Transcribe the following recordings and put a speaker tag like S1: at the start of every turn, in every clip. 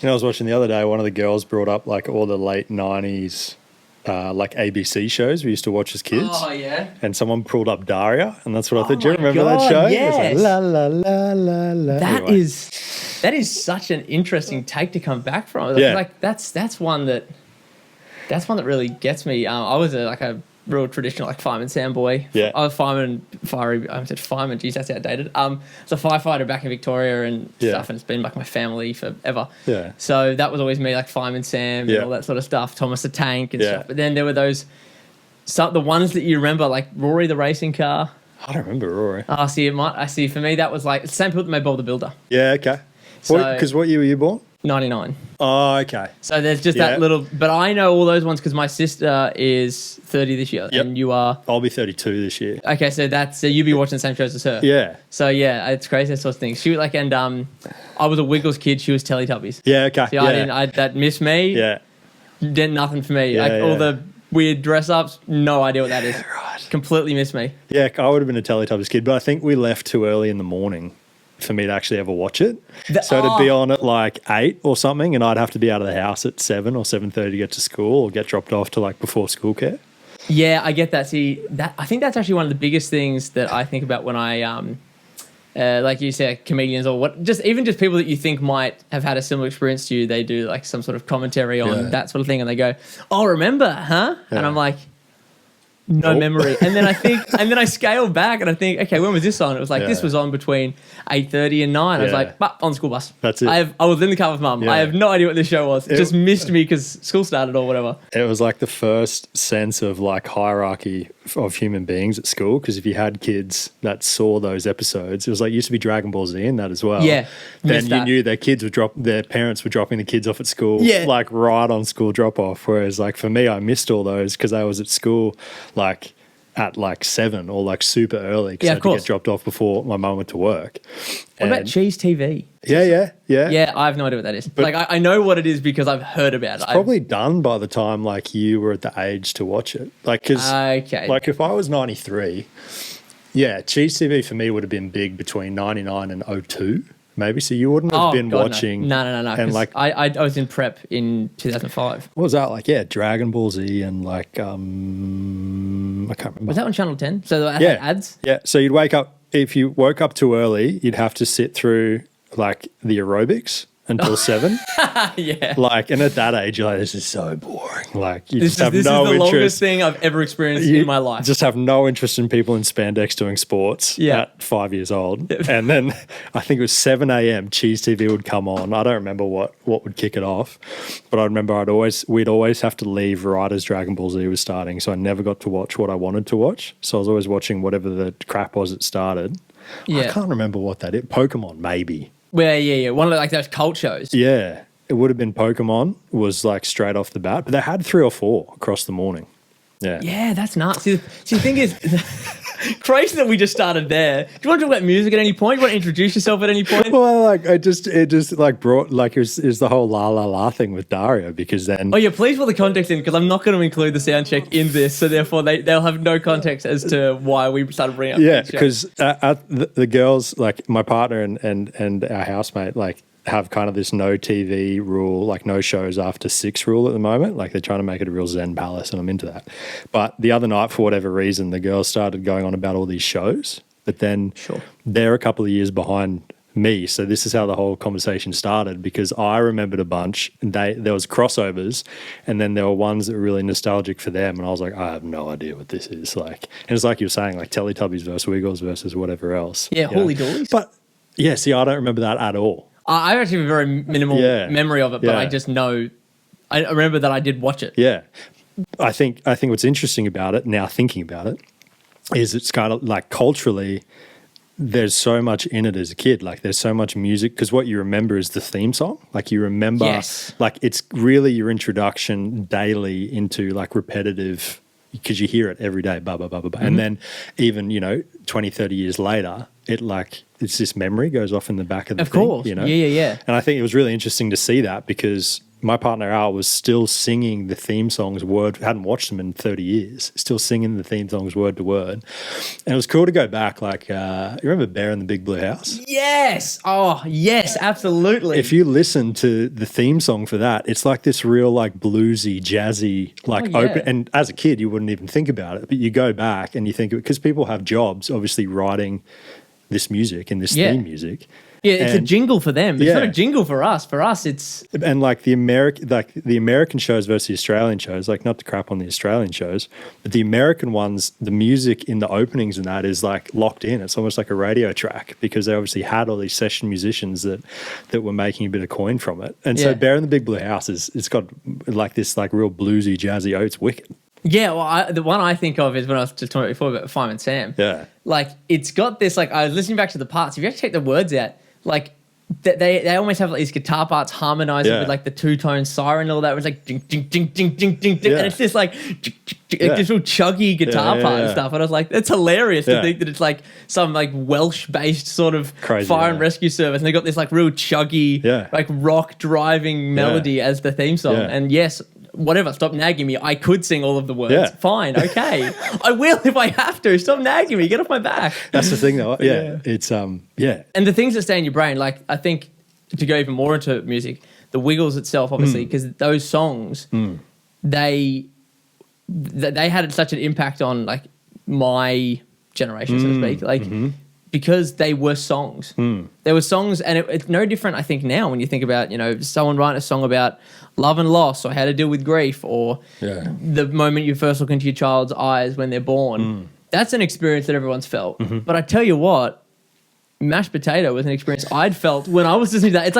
S1: You know, I was watching the other day, one of the girls brought up like all the late 90s like ABC shows we used to watch as kids.
S2: Oh, yeah.
S1: And someone pulled up Daria, and that's what I thought. Do you
S2: my
S1: remember that
S2: God,
S1: show?
S2: yes.
S1: It was like, la, la, la, la, la.
S2: That
S1: Anyway.
S2: is such an interesting take to come back from.
S1: Yeah.
S2: Like that's one that really gets me. I was a real traditional like fireman Sam boy.
S1: Yeah.
S2: I was I said fireman. Geez, that's outdated. I was a firefighter back in Victoria and stuff, and it's been like my family forever.
S1: Yeah.
S2: So that was always me, like fireman Sam and all that sort of stuff. Thomas the Tank and stuff. But then there were the ones that you remember, like Rory the racing car.
S1: I don't remember Rory.
S2: I see. For me, that was like the same people that made Bob the Builder.
S1: Yeah, okay.
S2: So-
S1: Because what year were you born?
S2: 99.
S1: Oh, okay.
S2: So there's just that little, but I know all those ones because my sister is 30 this year, and you are.
S1: I'll be 32 this year.
S2: Okay, so you'll be watching the same shows as her.
S1: Yeah.
S2: So yeah, it's crazy, that sort of thing. She like, and I was a Wiggles kid. She was Teletubbies.
S1: Yeah, okay.
S2: So that missed me.
S1: Yeah.
S2: Did nothing for me.
S1: Yeah,
S2: like all the weird dress ups, no idea what that is.
S1: Right.
S2: Completely missed me.
S1: Yeah, I would have been a Teletubbies kid, but I think we left too early in the morning for me to actually ever watch it. So it'd be on at like 8 or something, and I'd have to be out of the house at 7 or 7:30 to get to school or get dropped off to like before school care.
S2: Yeah, I get that. See, I think that's actually one of the biggest things that I think about when I, like you said, comedians or just people that you think might have had a similar experience to you. They do like some sort of commentary on that sort of thing, and they go, "Oh, remember, huh?" Yeah. And I'm like, no memory. And then I scale back and I think, okay, when was this on? It was like, this was on between 8:30 and 9. I was like, on the school bus.
S1: That's it.
S2: I was in the car with mum. I have no idea what this show was. It just missed me because school started or whatever.
S1: It was like the first sense of like hierarchy of human beings at school, because if you had kids that saw those episodes, it was like, used to be Dragon Ball Z in that as well.
S2: Yeah.
S1: Then you knew their parents were dropping the kids off at school, like right on school drop off. Whereas like for me, I missed all those because I was at school like at like 7 or like super early because I had to get dropped off before my mum went to work.
S2: What about Cheese TV?
S1: Yeah.
S2: Yeah, I have no idea what that is. But like I know what it is because I've heard about it.
S1: It's probably done by the time like you were at the age to watch it. Like, because like if I was 93, Cheese TV for me would have been big between 99 and 02. Maybe. So you wouldn't have been watching.
S2: No.
S1: And like
S2: I was in prep in 2005.
S1: What was that like? Yeah, Dragon Ball Z and like I can't remember.
S2: Was that on Channel 10? So I had ads?
S1: Yeah. So you'd wake up, if you woke up too early, you'd have to sit through like the aerobics until 7.
S2: Yeah.
S1: Like, and at that age, you're like, this is so boring. Like, you
S2: this
S1: just have
S2: is
S1: no
S2: the
S1: interest.
S2: longest thing I've ever experienced in my life.
S1: Just have no interest in people in spandex doing sports at 5 years old. And then I think it was 7 a.m. Cheese TV would come on. I don't remember what would kick it off, but I remember we'd always have to leave right as Dragon Ball Z was starting. So I never got to watch what I wanted to watch. So I was always watching whatever the crap was that started. Yeah. I can't remember what that is. Pokemon, maybe.
S2: Well, yeah. One of like those cult shows.
S1: Yeah. It would have been Pokemon, was like straight off the bat, but they had 3 or 4 across the morning. Yeah.
S2: Yeah, that's nuts. See, the thing is, crazy that we just started there. Do you want to talk about music at any point? Do you want to introduce yourself at any point?
S1: Well, like it just like brought like it was the whole la la la thing with Dario, because then.
S2: Oh yeah, please put the context in, because I'm not going to include the sound check in this, so therefore they'll have no context as to why we started bringing up.
S1: Yeah, because the girls, like my partner and our housemate, like have kind of this no TV rule, like no shows after 6 rule at the moment. Like they're trying to make it a real Zen palace, and I'm into that. But the other night, for whatever reason, the girls started going on about all these shows, but then they're a couple of years behind me. So this is how the whole conversation started, because I remembered a bunch, and there was crossovers, and then there were ones that were really nostalgic for them, and I was like, I have no idea what this is. Like, and it's like you were saying, like Teletubbies versus Wiggles versus whatever else.
S2: Yeah, Holy Dollies.
S1: But yeah, see, I don't remember that at all.
S2: I actually have a very minimal memory of it, but I just know, I remember that I did watch it.
S1: Yeah. I think what's interesting about it, now thinking about it, is it's kind of like culturally, there's so much in it as a kid. Like there's so much music, because what you remember is the theme song. Like you remember, like it's really your introduction daily into like repetitive, because you hear it every day, blah, blah, blah, blah, blah. And then even, 20, 30 years later, it's this memory goes off in the back of the thing,
S2: course.
S1: you know?
S2: Yeah.
S1: And I think it was really interesting to see that, because my partner Al was still singing the theme songs hadn't watched them in 30 years, still singing the theme songs word to word. And it was cool to go back. Like, you remember Bear in the Big Blue House?
S2: Yes. Oh, yes, absolutely.
S1: If you listen to the theme song for that, it's like this real like bluesy, jazzy, like open. And as a kid, you wouldn't even think about it, but you go back and you think of it because people have jobs, obviously writing this music and this theme music.
S2: Yeah, it's a jingle for them. It's not a jingle for us. For us, it's
S1: and like the American shows versus the Australian shows. Like, not to crap on the Australian shows, but the American ones, the music in the openings and that is like locked in. It's almost like a radio track because they obviously had all these session musicians that were making a bit of coin from it. And so, Bear in the Big Blue House it's got like this like real bluesy, jazzy. Oh, it's wicked.
S2: Yeah, well, the one I think of is when I was just talking before about Fireman Sam.
S1: Yeah,
S2: like it's got this. Like I was listening back to the parts. If you actually take the words out. Like they almost have like these guitar parts harmonizing with like the two-tone siren and all that. It was like ding ding ding ding ding ding ding, and it's just like this real chuggy guitar part and stuff. And I was like, it's hilarious to think that it's like some like Welsh-based sort of fire and rescue service, and they got this like real chuggy like rock driving melody as the theme song. And yes. Whatever, stop nagging me. I could sing all of the words. Fine, okay. I will if I have to. Stop nagging me. Get off my back.
S1: That's the thing, though. It's And
S2: the things that stay in your brain, like I think to go even more into music, the Wiggles itself, obviously, because those songs, they had such an impact on like my generation, so to speak. Like because they were songs. They were songs, and it's no different, I think, now when you think about, someone writing a song about love and loss or how to deal with grief or the moment you first look into your child's eyes when they're born. That's an experience that everyone's felt. But I tell you what, Mashed Potato was an experience I'd felt when I was listening to that.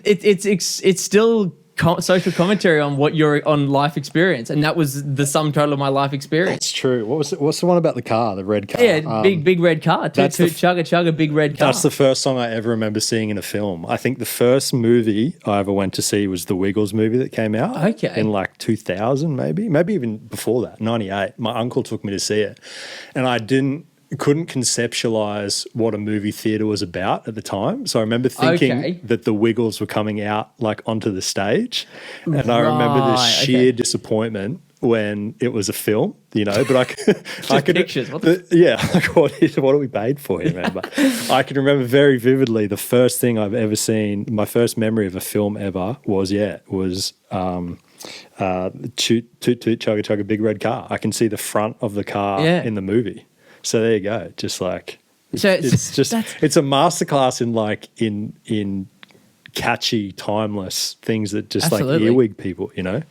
S2: It's still social commentary on what your on life experience, and that was the sum total of my life experience.
S1: That's true. What's the one about the car, the red car?
S2: Yeah, big red car. Toot toot chugga chugga, big red car.
S1: That's the first song I ever remember seeing in a film. I think the first movie I ever went to see was the Wiggles movie that came out in like 2000, maybe even before that, 98. My uncle took me to see it, and I couldn't conceptualize what a movie theater was about at the time. So I remember thinking that the Wiggles were coming out like onto the stage. And I remember this sheer disappointment when it was a film, but I could
S2: pictures.
S1: What are we paid for here, man? But I can remember very vividly the first thing I've ever seen, my first memory of a film ever was Toot Toot Chugga Chugga Big Red Car. I can see the front of the car in the movie. So there you go. Just like it's a masterclass in catchy, timeless things that just like earwig people, Yeah,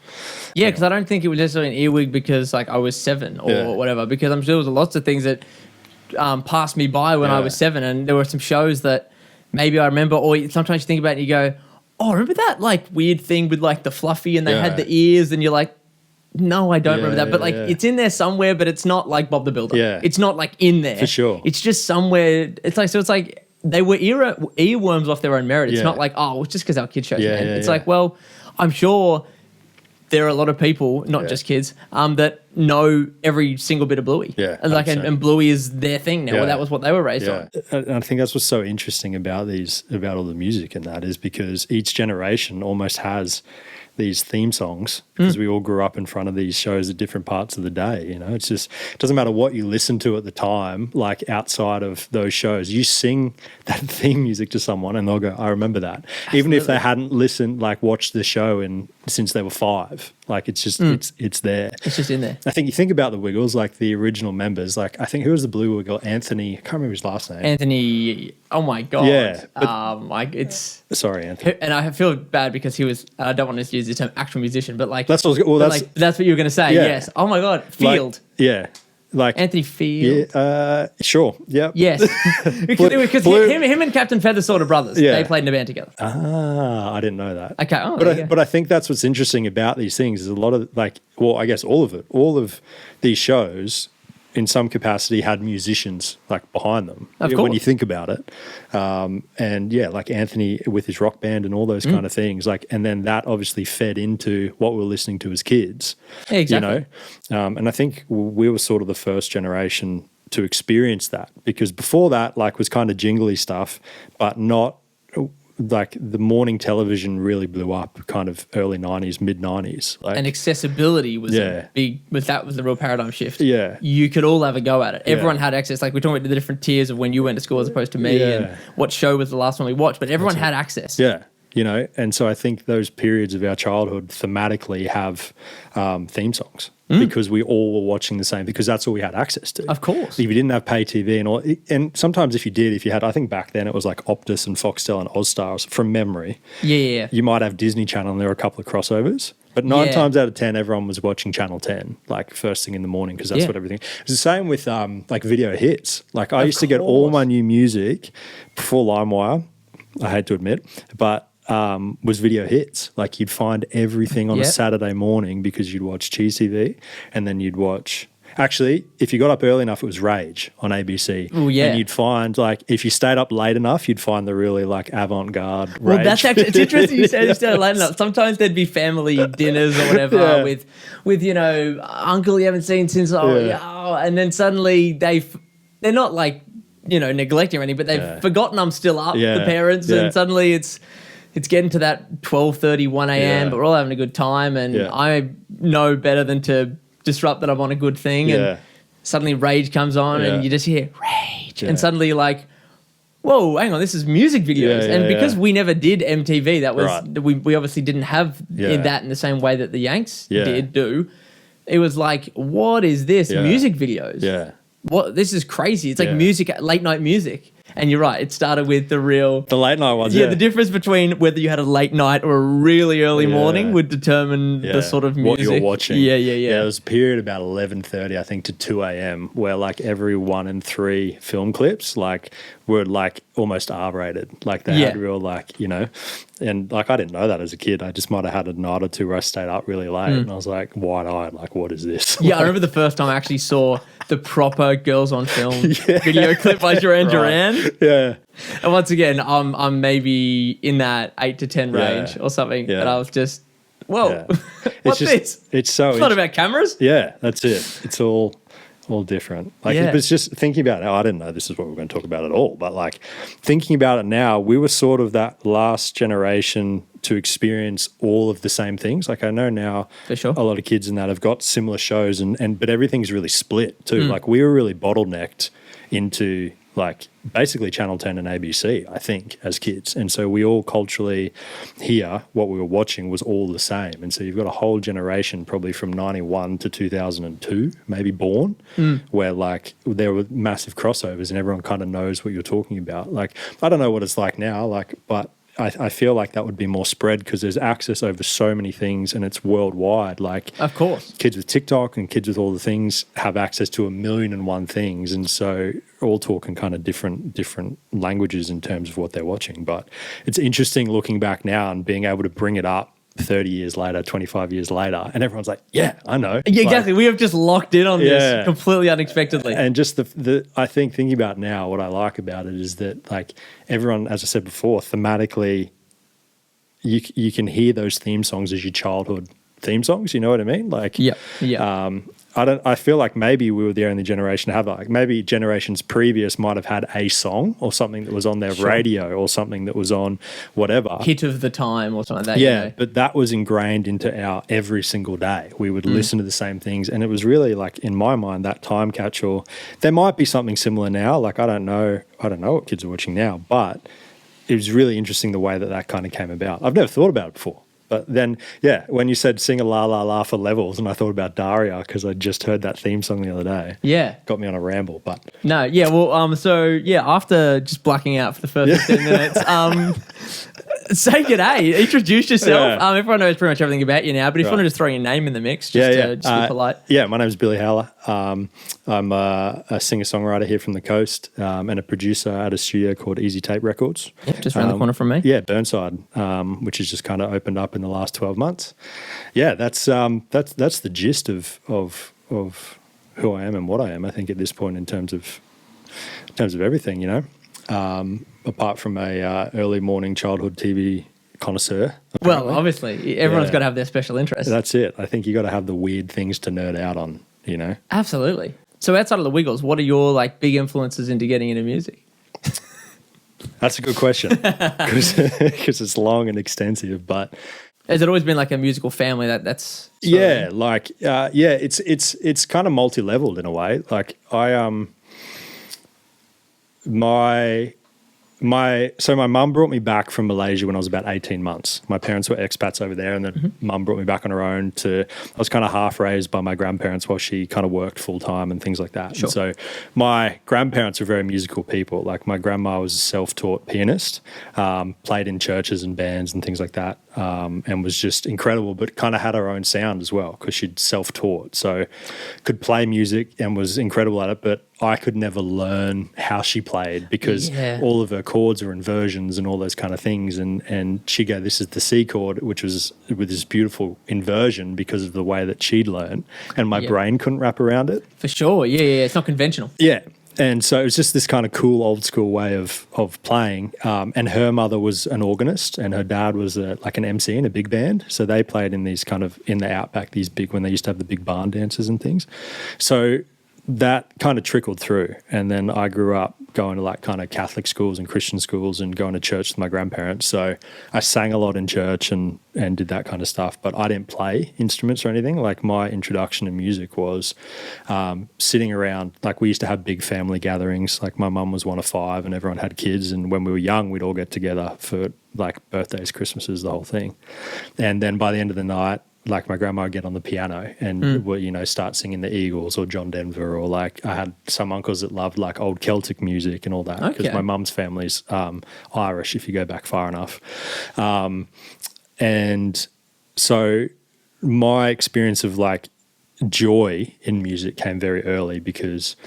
S2: because I don't think it was necessarily an earwig because like I was 7 or whatever. Because I'm sure there was lots of things that passed me by when I was 7, and there were some shows that maybe I remember. Or sometimes you think about it and you go, "Oh, remember that like weird thing with like the fluffy and they had the ears?" And you're like, no, I don't remember that. But like it's in there somewhere, but it's not like Bob the Builder.
S1: Yeah.
S2: It's not like in there.
S1: For sure.
S2: It's just somewhere. It's like they were earworms off their own merit. It's not like, oh, it's just because our kids shows. It's like, well, I'm sure there are a lot of people, not just kids, that know every single bit of Bluey.
S1: Yeah.
S2: And Bluey is their thing now. Well, that was what they were raised on.
S1: And I think that's what's so interesting about all the music and that is because each generation almost has these theme songs because we all grew up in front of these shows at different parts of the day. It's just, it doesn't matter what you listen to at the time, like outside of those shows, you sing that theme music to someone and they'll go, I remember that. Absolutely. Even if they hadn't watched the show since they were 5, like it's just, it's there.
S2: It's just in there.
S1: I think you think about the Wiggles, like the original members, like I think who was the Blue Wiggle? Anthony, I can't remember his last name.
S2: Anthony, oh my God.
S1: Yeah.
S2: Sorry,
S1: Anthony.
S2: And I feel bad because he was, I don't want to use the term actual musician, but like,
S1: that's what
S2: what you were going to say.
S1: Yeah.
S2: Yes. Oh my God. Field.
S1: Like
S2: Anthony Field.
S1: Yeah, sure. Yeah.
S2: Yes. because him and Captain Feather sort of brothers.
S1: Yeah.
S2: They played in a band together.
S1: I didn't know that.
S2: Okay. Oh,
S1: but I think that's what's interesting about these things is a lot of I guess all of it. All of these shows in some capacity had musicians like behind them when you think about it. And like Anthony with his rock band and all those kind of things, and then that obviously fed into what we were listening to as kids,
S2: exactly.
S1: And I think we were sort of the first generation to experience that because before that, was kind of jingly stuff, but not like the morning television really blew up kind of early 90s, mid 90s. Like,
S2: and accessibility was
S1: Yeah.
S2: that was the real paradigm shift.
S1: Yeah.
S2: You could all have a go at it.
S1: Yeah.
S2: Everyone had access. Like we're talking about the different tiers of when you went to school as opposed to me,
S1: Yeah.
S2: and what show was the last one we watched, but everyone had access.
S1: Yeah. You know, and so I think those periods of our childhood thematically have theme songs because we all were watching the same, because that's all we had access to.
S2: Of course.
S1: If you didn't have pay TV and all, and sometimes if you had, I think back then it was like Optus and Foxtel and Ozstars from memory.
S2: Yeah.
S1: You might have Disney Channel and there were a couple of crossovers. But 9
S2: Yeah.
S1: times out of 10, everyone was watching Channel 10, like first thing in the morning, because that's
S2: Yeah.
S1: what everything. It's the same with like video hits. Like I used to get all my new music before LimeWire, I hate to admit, but was video hits. Like you'd find everything on a
S2: Yep.
S1: Saturday morning because you'd watch Cheese TV, and then you'd watch. Actually, if you got up early enough, it was Rage on ABC.
S2: Oh, yeah.
S1: And you'd find, like, if you stayed up late enough, you'd find the really, like, avant-garde Rage.
S2: Well, that's actually, it's interesting you said you started late enough. Sometimes there'd be family dinners or whatever
S1: Yeah.
S2: with you know, uncle you haven't seen since, and then suddenly they're not like, you know, neglecting or anything, but they've forgotten I'm still up,
S1: Yeah.
S2: the parents,
S1: Yeah.
S2: and suddenly it's getting to that 12:30, 1 a.m.,
S1: Yeah.
S2: but we're all having a good time, and
S1: Yeah.
S2: I know better than to disrupt that I'm on a good thing,
S1: Yeah.
S2: and suddenly Rage comes on,
S1: Yeah.
S2: and you just hear Rage,
S1: Yeah.
S2: and suddenly you're like, whoa, hang on, this is music videos.
S1: Yeah,
S2: And
S1: yeah,
S2: because
S1: yeah.
S2: we never did MTV, that was
S1: Right.
S2: we obviously didn't have
S1: Yeah.
S2: that in the same way that the Yanks
S1: Yeah.
S2: do. It was like, what is this?
S1: Yeah.
S2: Music videos.
S1: Yeah.
S2: What, this is crazy. It's like
S1: Yeah.
S2: music, late night music. And you're right, it started with the real
S1: The late night ones,
S2: yeah,
S1: yeah.
S2: the difference between whether you had a late night or a really early
S1: Yeah.
S2: morning would determine the sort of music.
S1: What you're watching.
S2: Yeah.
S1: There was a period about 11:30, I think, to 2 a.m. where like every 1 in 3 film clips like were like almost R-rated. Like they had real like, you know, and like I didn't know that as a kid. I just might have had a night or two where I stayed up really late and I was like wide-eyed, like what is this?
S2: Yeah, I remember the first time I actually saw the proper Girls on Film video clip by Duran Duran.
S1: Yeah.
S2: And once again, I'm maybe in that 8 to 10 range
S1: Yeah.
S2: or something.
S1: Yeah.
S2: And I was just, whoa,
S1: Yeah.
S2: what's this?
S1: It's so
S2: It's not about cameras.
S1: Yeah, that's it. It's all different. Like
S2: Yeah.
S1: it's just thinking about it. I didn't know this is what we were going to talk about at all, but like thinking about it now, we were sort of that last generation to experience all of the same things. Like I know now
S2: For sure.
S1: a lot of kids in that have got similar shows and but everything's really split too. Like we were really bottlenecked into like basically Channel 10 and ABC, I think, as kids. And so we all culturally here, what we were watching was all the same. And so you've got a whole generation probably from 91 to 2002, maybe born, where like there were massive crossovers and everyone kind of knows what you're talking about. Like, I don't know what it's like now, like, but I feel like that would be more spread because there's access over so many things and it's worldwide. Like,
S2: Of course.
S1: kids with TikTok and kids with all the things have access to 1,000,001 things, and so all talking kind of different languages in terms of what they're watching. But it's interesting looking back now and being able to bring it up 30 years later, 25 years later, and everyone's like, yeah, I know.
S2: Yeah, exactly.
S1: Like,
S2: We have just locked in on
S1: Yeah.
S2: this completely unexpectedly.
S1: and just the I think thinking about it now, what I like about it is that like everyone, as I said before, thematically, you can hear those theme songs as your childhood theme songs. You know what I mean? Like,
S2: Yeah.
S1: I feel like maybe we were the only generation to have that. Like maybe generations previous might have had a song or something that was on their radio or something that was on whatever.
S2: Hit of the time or something like that.
S1: Yeah,
S2: You know?
S1: but that was ingrained into our every single day. We would listen to the same things, and it was really like in my mind that time capsule. There might be something similar now. Like I don't know what kids are watching now, but it was really interesting the way that kind of came about. I've never thought about it before. But then, yeah, when you said sing a la la la for levels, and I thought about Daria because I just heard that theme song the other day.
S2: Yeah.
S1: Got me on a ramble, but
S2: No, yeah, well, so yeah, after just blacking out for the first 15 minutes, say g'day, introduce yourself.
S1: Yeah.
S2: Everyone knows pretty much everything about you now, but if you want to just throw your name in the mix, just to be polite.
S1: Yeah, my name's Billy Howler. I'm a singer-songwriter here from the coast and a producer at a studio called Easy Tape Records.
S2: Yeah, just around the corner from me.
S1: Yeah, Burnside, which has just kind of opened up in the last 12 months. Yeah, that's the gist of who I am and what I am. I think at this point in terms of everything, you know, apart from a early morning childhood TV connoisseur.
S2: Well, obviously, everyone's
S1: Yeah.
S2: got to have their special interest.
S1: That's it. I think you got to have the weird things to nerd out on, you know.
S2: Absolutely. So outside of the Wiggles, what are your like big influences into getting into music?
S1: That's a good question because it's long and extensive. But
S2: Has it always been like a musical family? That's
S1: yeah, like it's kind of multi-leveled in a way. Like my mum brought me back from Malaysia when I was about 18 months. My parents were expats over there, and then mum brought me back on her own I was kind of half raised by my grandparents while she kind of worked full time and things like that.
S2: Sure.
S1: And so my grandparents were very musical people. Like my grandma was a self-taught pianist, played in churches and bands and things like that, and was just incredible, but kind of had her own sound as well because she'd self-taught. So could play music and was incredible at it, but I could never learn how she played because all of her chords are inversions and all those kind of things. And she'd go, this is the C chord, which was with this beautiful inversion because of the way that she'd learned. And my brain couldn't wrap around it.
S2: For sure. Yeah. It's not conventional.
S1: Yeah. And so it was just this kind of cool old school way of playing. And her mother was an organist and her dad was like an MC in a big band. So they played in these kind of in the outback, when they used to have the big barn dances and things. So that kind of trickled through. And then I grew up going to like kind of Catholic schools and Christian schools and going to church with my grandparents. So I sang a lot in church and did that kind of stuff, but I didn't play instruments or anything. Like my introduction to music was sitting around, like we used to have big family gatherings. Like my mum was one of 5 and everyone had kids. And when we were young, we'd all get together for like birthdays, Christmases, the whole thing. And then by the end of the night, like my grandma would get on the piano and would, start singing the Eagles or John Denver, or like I had some uncles that loved like old Celtic music and all that because my mum's family's Irish if you go back far enough. And so my experience of like joy in music came very early because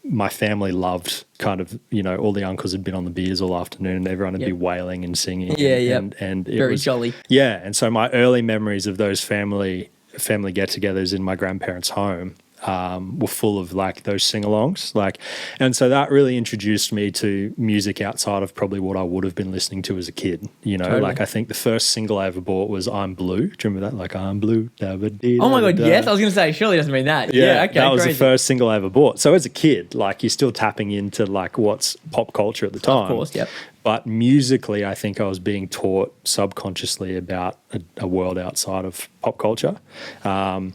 S1: my family loved kind of, all the uncles had been on the beers all afternoon and everyone would be wailing and singing. And it
S2: very
S1: was
S2: jolly.
S1: Yeah. And so my early memories of those family get-togethers in my grandparents' home were full of like those sing-alongs. And so that really introduced me to music outside of probably what I would have been listening to as a kid. Totally. Like I think the first single I ever bought was I'm Blue. Do you remember that? Like I'm Blue. Oh
S2: my God, yes. I was going to say, surely it doesn't mean that. Yeah, okay,
S1: that was
S2: crazy.
S1: the first single I ever bought. So as a kid, like you're still tapping into like what's pop culture at the time.
S2: Of course, yep.
S1: But musically, I think I was being taught subconsciously about a world outside of pop culture. And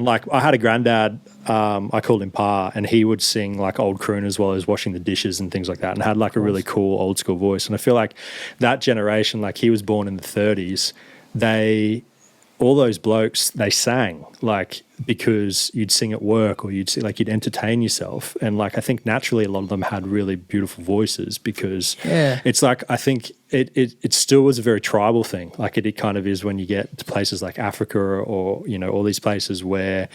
S1: like I had a granddad, I called him Pa, and he would sing like old crooners while he was washing the dishes and things like that, and had like a really cool old school voice. And I feel like that generation, like he was born in the 30s, all those blokes, they sang like because you'd sing at work or you'd entertain yourself. And like I think naturally a lot of them had really beautiful voices because it's like I think it still was a very tribal thing. Like it kind of is when you get to places like Africa or all these places where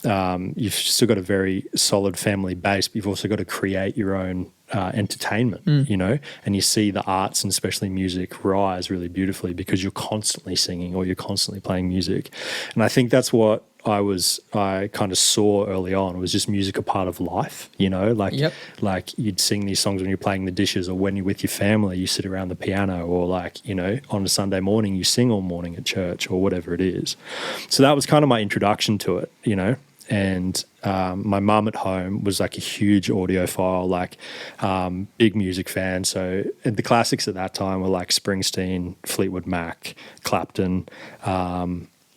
S1: you've still got a very solid family base, but you've also got to create your own entertainment, and you see the arts and especially music rise really beautifully because you're constantly singing or you're constantly playing music. And I think that's what I kind of saw early on was just music a part of life, like you'd sing these songs when you're playing the dishes or when you're with your family, you sit around the piano or like, on a Sunday morning, you sing all morning at church or whatever it is. So that was kind of my introduction to it, And my mum at home was like a huge audiophile, like big music fan. So the classics at that time were like Springsteen, Fleetwood Mac, Clapton,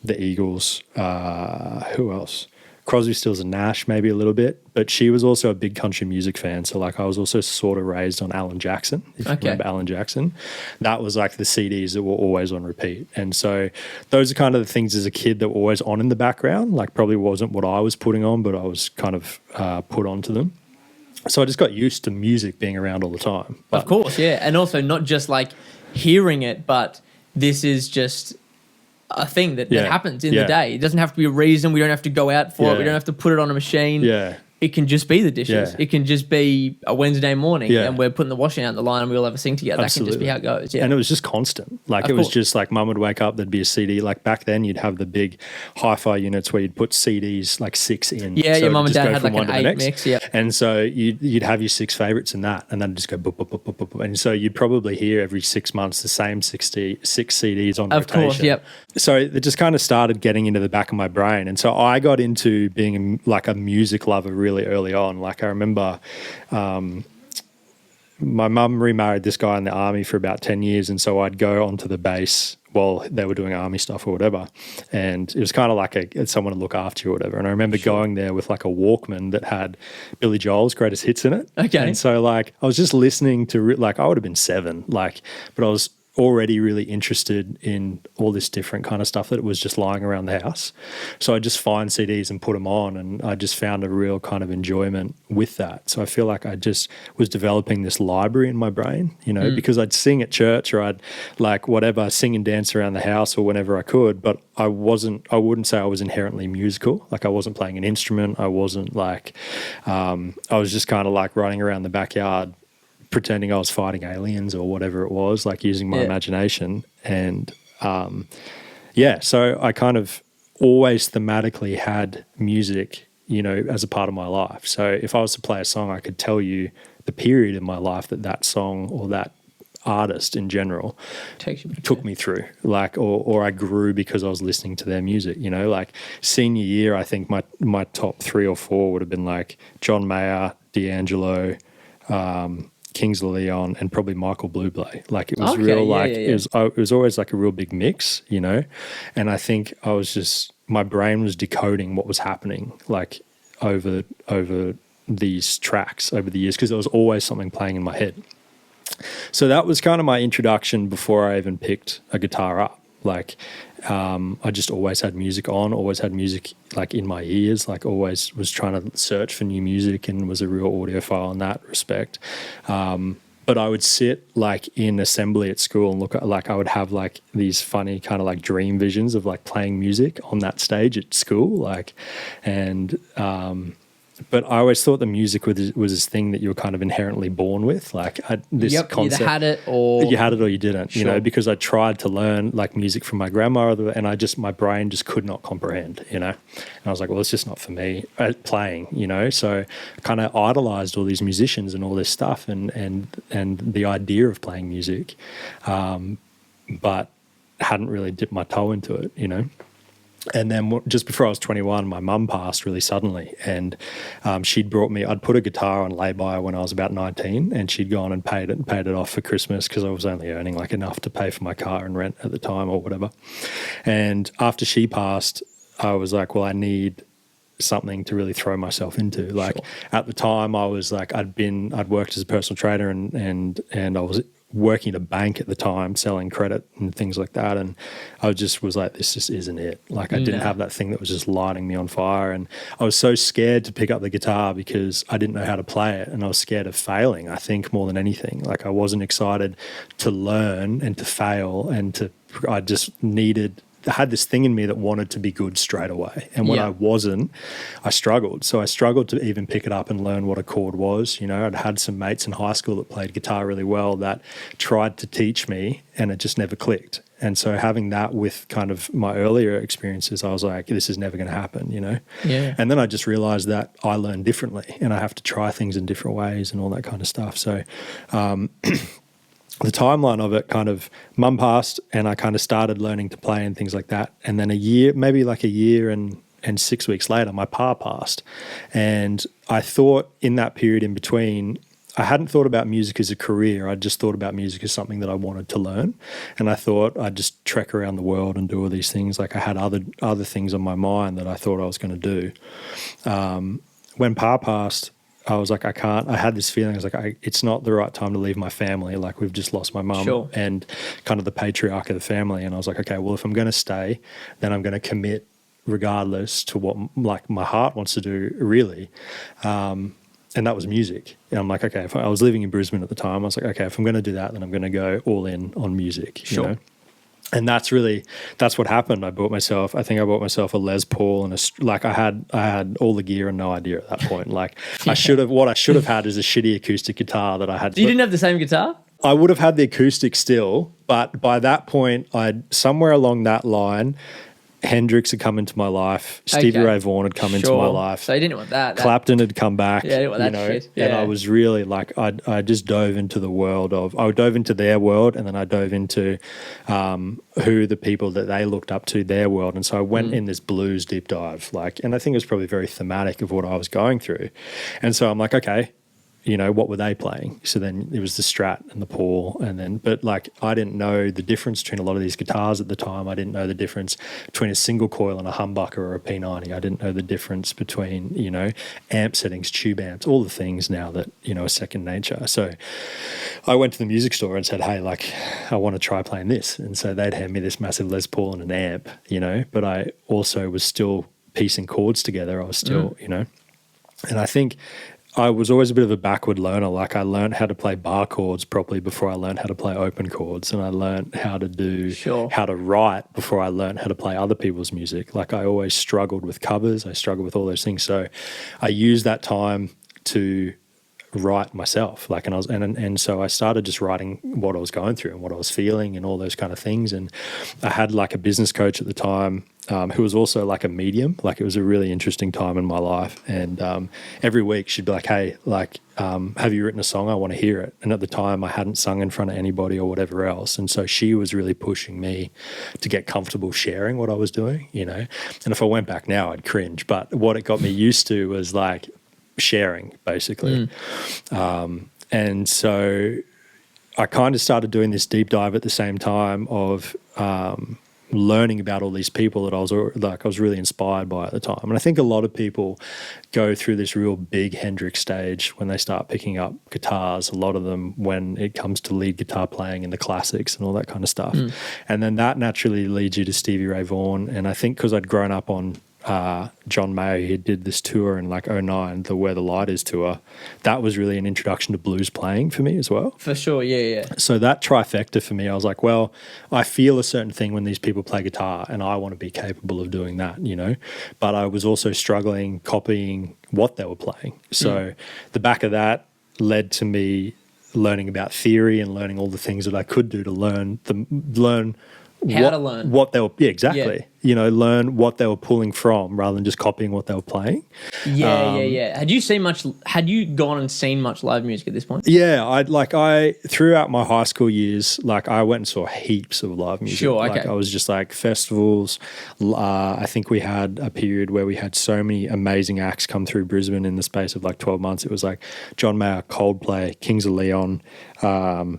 S1: the Eagles, who else? Crosby, Stills and Nash maybe a little bit, but she was also a big country music fan. So like I was also sort of raised on Alan Jackson, if you remember Alan Jackson. That was like the CDs that were always on repeat. And so those are kind of the things as a kid that were always on in the background, like probably wasn't what I was putting on, but I was kind of put onto them. So I just got used to music being around all the time. But,
S2: of course, yeah. And also not just like hearing it, but this is just a thing that happens in the day. It doesn't have to be a reason. We don't have to go out for it. We don't have to put it on a machine.
S1: Yeah.
S2: It can just be the dishes.
S1: Yeah.
S2: It can just be a Wednesday morning and we're putting the washing out in the line and we all have a sing together.
S1: Absolutely.
S2: That can just be how it goes. Yeah.
S1: And it was just constant. Like was just like mum would wake up, there'd be a CD. Like back then you'd have the big hi-fi units where you'd put CDs like 6 in.
S2: Yeah,
S1: so
S2: your mum and dad had
S1: from
S2: like an 8 mix. Yeah.
S1: And so you'd have your 6 favorites in that and then just go boop, boop, boop, boop, boop, boop. And so you'd probably hear every 6 months the same 6 CDs on rotation.
S2: Of course, yep.
S1: So it just kind of started getting into the back of my brain. And so I got into being like a music lover really early on. Like I remember my mum remarried this guy in the army for about 10 years. And so I'd go onto the base while they were doing army stuff or whatever. And it was kind of like someone to look after you or whatever. And I remember going there with like a Walkman that had Billy Joel's greatest hits in it.
S2: Okay.
S1: And so like I was just listening to like, I would have been 7, like, but I was already really interested in all this different kind of stuff that was just lying around the house. So I just find CDs and put them on, and I just found a real kind of enjoyment with that. So I feel like I just was developing this library in my brain, you know, because I'd sing at church or I'd like whatever, sing and dance around the house or whenever I could, but I wouldn't say I was inherently musical. Like I wasn't playing an instrument. I wasn't like, I was just kind of like running around the backyard pretending I was fighting aliens or whatever it was, like using my imagination. And so I kind of always thematically had music, you know, as a part of my life. So if I was to play a song, I could tell you the period in my life that song or that artist in general took me through, like, or I grew because I was listening to their music, you know. Like senior year, I think my top 3 or 4 would have been like John Mayer, D'Angelo, Kings of Leon, and probably Michael Bublé. Like it was it was always like a real big mix, you know. And I think I was just, my brain was decoding what was happening like over these tracks over the years, because there was always something playing in my head. So that was kind of my introduction before I even picked a guitar up. Like I just always had music on, always had music like in my ears, like always was trying to search for new music and was a real audiophile in that respect. But I would sit like in assembly at school and look at, like, I would have like these funny kind of like dream visions of like playing music on that stage at school. Like, and but I always thought the music was this thing that you were kind of inherently born with. Like this concept,
S2: you had it or you didn't,
S1: you know, because I tried to learn like music from my grandmother and my brain just could not comprehend, you know. And I was like, well, it's just not for me playing, you know. So I kind of idolized all these musicians and all this stuff and the idea of playing music, but hadn't really dipped my toe into it, you know. And then just before I was 21, my mum passed really suddenly, and she'd brought me, I'd put a guitar on lay-by when I was about 19, and she'd gone and paid it off for Christmas because I was only earning like enough to pay for my car and rent at the time or whatever. And after she passed, I was like, well, I need something to really throw myself into. Like at the time I was like, I'd worked as a personal trainer and I was working at a bank at the time selling credit and things like that, and I just was like, this just isn't it. Like I didn't have that thing that was just lighting me on fire, and I was so scared to pick up the guitar because I didn't know how to play it, and I was scared of failing, I think, more than anything. Like I wasn't excited to learn and to fail, and I just had this thing in me that wanted to be good straight away. And when I wasn't, I struggled. So I struggled to even pick it up and learn what a chord was. You know, I'd had some mates in high school that played guitar really well that tried to teach me, and it just never clicked. And so having that with kind of my earlier experiences, I was like, this is never going to happen, you know?
S2: Yeah.
S1: And then I just realized that I learn differently and I have to try things in different ways and all that kind of stuff. So, the timeline of it, kind of, mum passed and I kind of started learning to play and things like that. And then maybe like a year and 6 weeks later, my pa passed. And I thought in that period in between, I hadn't thought about music as a career. I just thought about music as something that I wanted to learn. And I thought I'd just trek around the world and do all these things. Like I had other things on my mind that I thought I was going to do. When pa passed, I was like, I had this feeling, I was like, it's not the right time to leave my family. Like we've just lost my mum and kind of the patriarch of the family. And I was like, okay, well, if I'm going to stay, then I'm going to commit regardless to what like my heart wants to do, really. And that was music. And I'm like, okay, if I was living in Brisbane at the time, I was like, okay, if I'm going to do that, then I'm going to go all in on music, you know? And that's what happened. I bought myself a Les Paul and I had all the gear and no idea at that point. Like what I should have had is a shitty acoustic guitar that I had.
S2: You didn't have the same guitar?
S1: I would have had the acoustic still, but by that point, somewhere along that line, Hendrix had come into my life. Stevie Ray Vaughan had come into my life.
S2: So you didn't want that.
S1: Clapton had come back.
S2: Yeah, I didn't want that shit. Yeah.
S1: And I was really like, I just dove into the world I dove into their world, and then I dove into who the people that they looked up to, their world. And so I went in this blues deep dive, and I think it was probably very thematic of what I was going through. And so I'm like, okay, what were they playing? So then it was the Strat and the Paul, but like I didn't know the difference between a lot of these guitars at the time. I didn't know the difference between a single coil and a humbucker or a P90. I didn't know the difference between, amp settings, tube amps, all the things now that, are second nature. So I went to the music store and said, hey, like I want to try playing this. And so they'd hand me this massive Les Paul and an amp, but I also was still piecing chords together. I was still, and I think I was always a bit of a backward learner. Like I learned how to play bar chords properly before I learned how to play open chords, and I learned how to write before I learned how to play other people's music. Like I always struggled with covers. I struggled with all those things. So I used that time to write myself. Like, and so I started just writing what I was going through and what I was feeling and all those kind of things. And I had like a business coach at the time who was also like a medium. Like it was a really interesting time in my life. And every week she'd be like, hey, like, have you written a song? I want to hear it. And at the time I hadn't sung in front of anybody or whatever else. And so she was really pushing me to get comfortable sharing what I was doing, And if I went back now, I'd cringe. But what it got me used to was like sharing, basically. And so I kind of started doing this deep dive at the same time of learning about all these people that I was really inspired by at the time. And I think a lot of people go through this real big Hendrix stage when they start picking up guitars, a lot of them when it comes to lead guitar playing in the classics and all that kind of stuff. And then that naturally leads you to Stevie Ray Vaughan. And I think because I'd grown up on John Mayer, he did this tour in like 2009, the Where the Light Is tour. That was really an introduction to blues playing for me as well.
S2: For sure, yeah.
S1: So that trifecta for me, I was like, well, I feel a certain thing when these people play guitar and I want to be capable of doing that, But I was also struggling copying what they were playing. So the back of that led to me learning about theory and learning all the things that I could do to learn what they were, exactly. Learn what they were pulling from rather than just copying what they were playing.
S2: Yeah. Had you gone and seen much live music at this point?
S1: Yeah, throughout my high school years, like I went and saw heaps of live music.
S2: Sure, okay.
S1: Like I was just like festivals. I think we had a period where we had so many amazing acts come through Brisbane in the space of like 12 months. It was like John Mayer, Coldplay, Kings of Leon. Who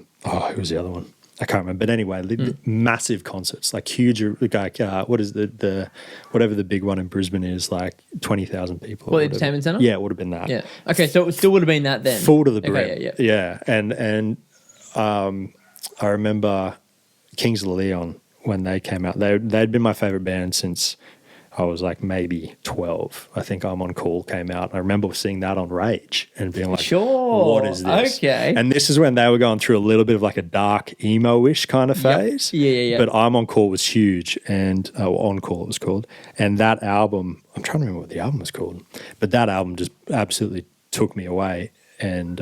S1: was the other one? I can't remember, but anyway, massive concerts, like huge, like what is whatever the big one in Brisbane is, like 20,000 people.
S2: Well, the Entertainment Centre?
S1: Yeah, it would have been that.
S2: Yeah. Okay, so it still would have been that then.
S1: Full to the brim.
S2: Okay,
S1: yeah. And I remember Kings of Leon when they came out. They'd been my favorite band since I was like maybe 12. I think I'm on Call came out. I remember seeing that on Rage and being like,
S2: sure,
S1: what is this?
S2: Okay.
S1: And this is when they were going through a little bit of like a dark emo-ish kind of phase.
S2: Yep. Yeah.
S1: But I'm on Call was huge, and On Call it was called. And that album, I'm trying to remember what the album was called, but that album just absolutely took me away. And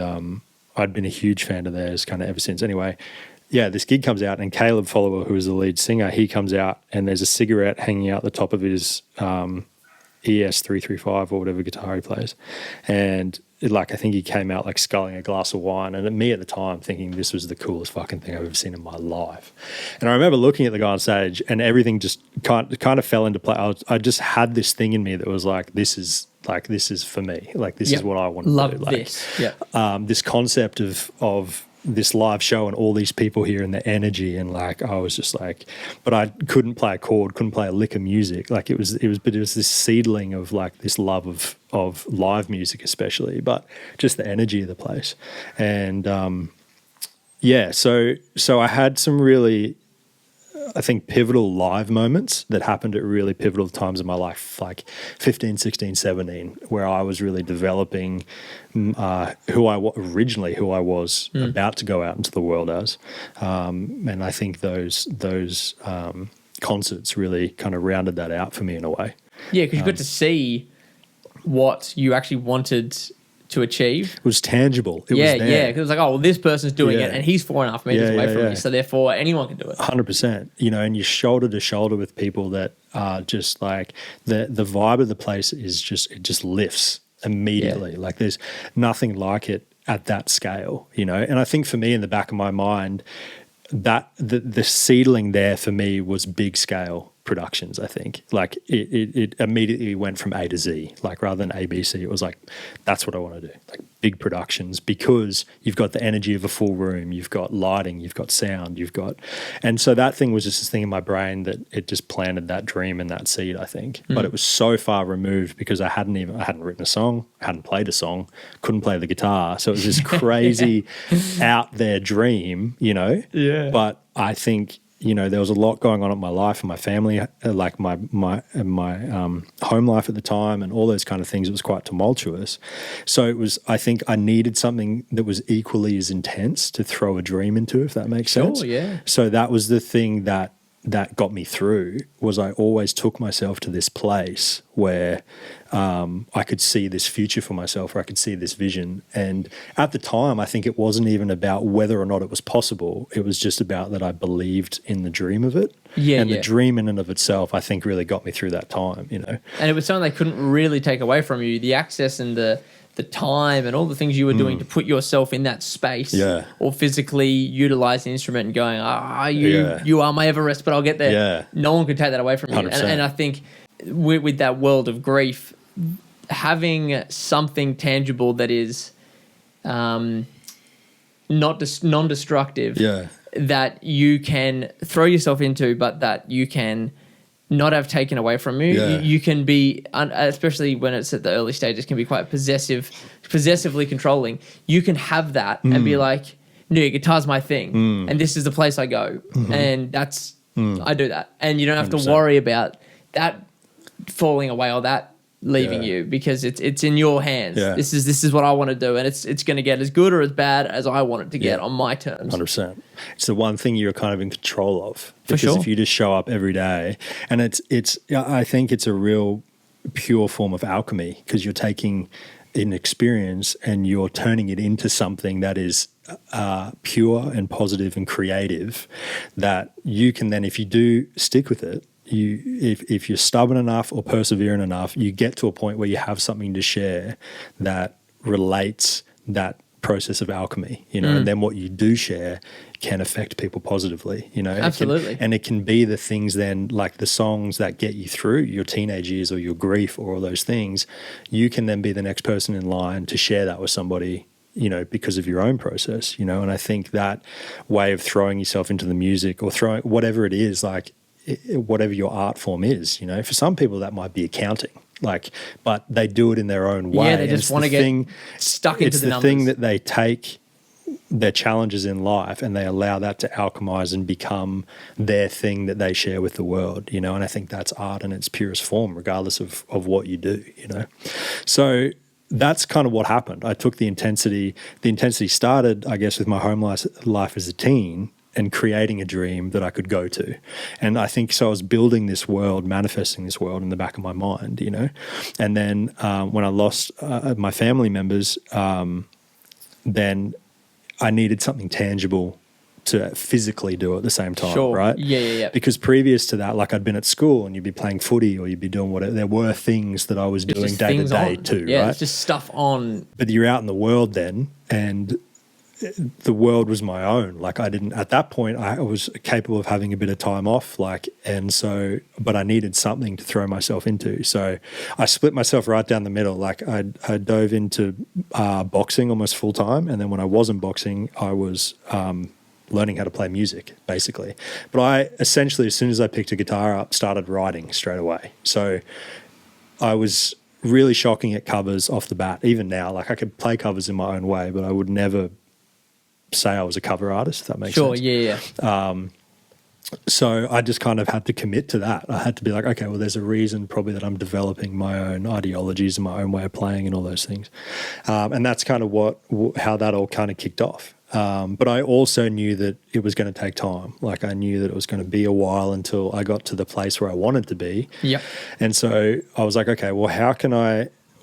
S1: I'd been a huge fan of theirs kind of ever since. Anyway, yeah, this gig comes out and Caleb Follower, who is the lead singer, he comes out and there's a cigarette hanging out the top of his ES 335 or whatever guitar he plays. And I think he came out like sculling a glass of wine. And me at the time thinking this was the coolest fucking thing I've ever seen in my life. And I remember looking at the guy on stage and everything just kind of fell into play. I just had this thing in me that was like, this is for me. Like, this is what I want to do.
S2: Love
S1: like,
S2: this. Yeah.
S1: This concept of this live show and all these people here and the energy, and like I was just like, but I couldn't play a chord, couldn't play a lick of music. Like it was this seedling of like this love of live music especially, but just the energy of the place. And so I had some really, I think, pivotal live moments that happened at really pivotal times in my life, like 15, 16, 17, where I was really developing who I was about to go out into the world as. And I think those concerts really kind of rounded that out for me in a way.
S2: Yeah, because you got to see what you actually wanted to achieve.
S1: It was tangible. It was there.
S2: Yeah, because it was like, oh, well, this person's doing it and he's 4.5 meters away from me, so therefore anyone can do it.
S1: 100%. And you're shoulder to shoulder with people that are just like, the vibe of the place is just, it just lifts immediately. Yeah. Like there's nothing like it at that scale, And I think for me, in the back of my mind, that the seedling there for me was big scale. productions, I think. Like it immediately went from A to Z. Like rather than ABC, it was like, that's what I want to do. Like big productions, because you've got the energy of a full room, you've got lighting, you've got sound, and so that thing was just this thing in my brain that it just planted that dream and that seed, I think. But it was so far removed because I hadn't written a song, I hadn't played a song, couldn't play the guitar. So it was this crazy out there dream, you know?
S2: Yeah.
S1: But I think, you know, there was a lot going on in my life and my family, like my home life at the time and all those kind of things. It was quite tumultuous. So it was, I think I needed something that was equally as intense to throw a dream into, if that makes sense.
S2: Sure, yeah.
S1: So that was the thing that got me through, was I always took myself to this place where I could see this future for myself, or I could see this vision. And at the time, I think it wasn't even about whether or not it was possible. It was just about that I believed in the dream of it.
S2: Yeah,
S1: and the dream in and of itself, I think, really got me through that time, you know.
S2: And it was something they couldn't really take away from you. The access and the time and all the things you were doing to put yourself in that space, or physically utilize the instrument and going, you are my Everest, but I'll get there.
S1: Yeah.
S2: No one could take that away from you. And I think with that world of grief, having something tangible that is non-destructive, that you can throw yourself into, but that you can not have taken away from you. You can be, especially when it's at the early stages, can be quite possessively controlling. You can have that and be like, no, guitar's my thing, and this is the place I go, and that's I do that, and you don't have 100%. To worry about that falling away or that leaving you, because it's in your hands. This is what I want to do, and it's going to get as good or as bad as I want it to get on my terms.
S1: 100%. It's the one thing you're kind of in control of,
S2: because
S1: if you just show up every day, and it's I think it's a real pure form of alchemy, because you're taking an experience and you're turning it into something that is pure and positive and creative, that you can then, if you do stick with it, if you're stubborn enough or persevering enough, you get to a point where you have something to share that relates that process of alchemy, you know, and then what you do share can affect people positively, you know.
S2: Absolutely.
S1: And it can be the things then, like the songs that get you through your teenage years or your grief or all those things, you can then be the next person in line to share that with somebody, you know, because of your own process, you know. And I think that way of throwing yourself into the music, or throwing whatever it is, like whatever your art form is, you know, for some people that might be accounting, like, but they do it in their own way.
S2: Yeah, they just want to get stuck into the numbers.
S1: It's the thing that they take their challenges in life and they allow that to alchemize and become their thing that they share with the world, you know. And I think that's art in its purest form, regardless of what you do, you know. So that's kind of what happened. I took the intensity started, I guess, with my home life as a teen, and creating a dream that I could go to. And I think so I was building this world, manifesting this world in the back of my mind, you know. And then when I lost my family members, then I needed something tangible to physically do at the same time, right?
S2: Yeah.
S1: Because previous to that, like, I'd been at school and you'd be playing footy or you'd be doing whatever. There were things that I was doing day to day too, right?
S2: It's just stuff on.
S1: But you're out in the world then, and the world was my own. Like, I didn't, at that point, I was capable of having a bit of time off, like, and so, but I needed something to throw myself into. So I split myself right down the middle. Like, I dove into boxing almost full time. And then when I wasn't boxing, I was learning how to play music, basically. But I essentially, as soon as I picked a guitar up, started writing straight away. So I was really shocking at covers off the bat. Even now, like, I could play covers in my own way, but I would never say I was a cover artist, if that makes sense.
S2: Sure, yeah.
S1: So I just kind of had to commit to that. I had to be like, okay, well, there's a reason probably that I'm developing my own ideologies and my own way of playing and all those things. And that's kind of how that all kind of kicked off. But I also knew that it was going to take time. Like, I knew that it was going to be a while until I got to the place where I wanted to be.
S2: Yep.
S1: And so I was like, okay, well,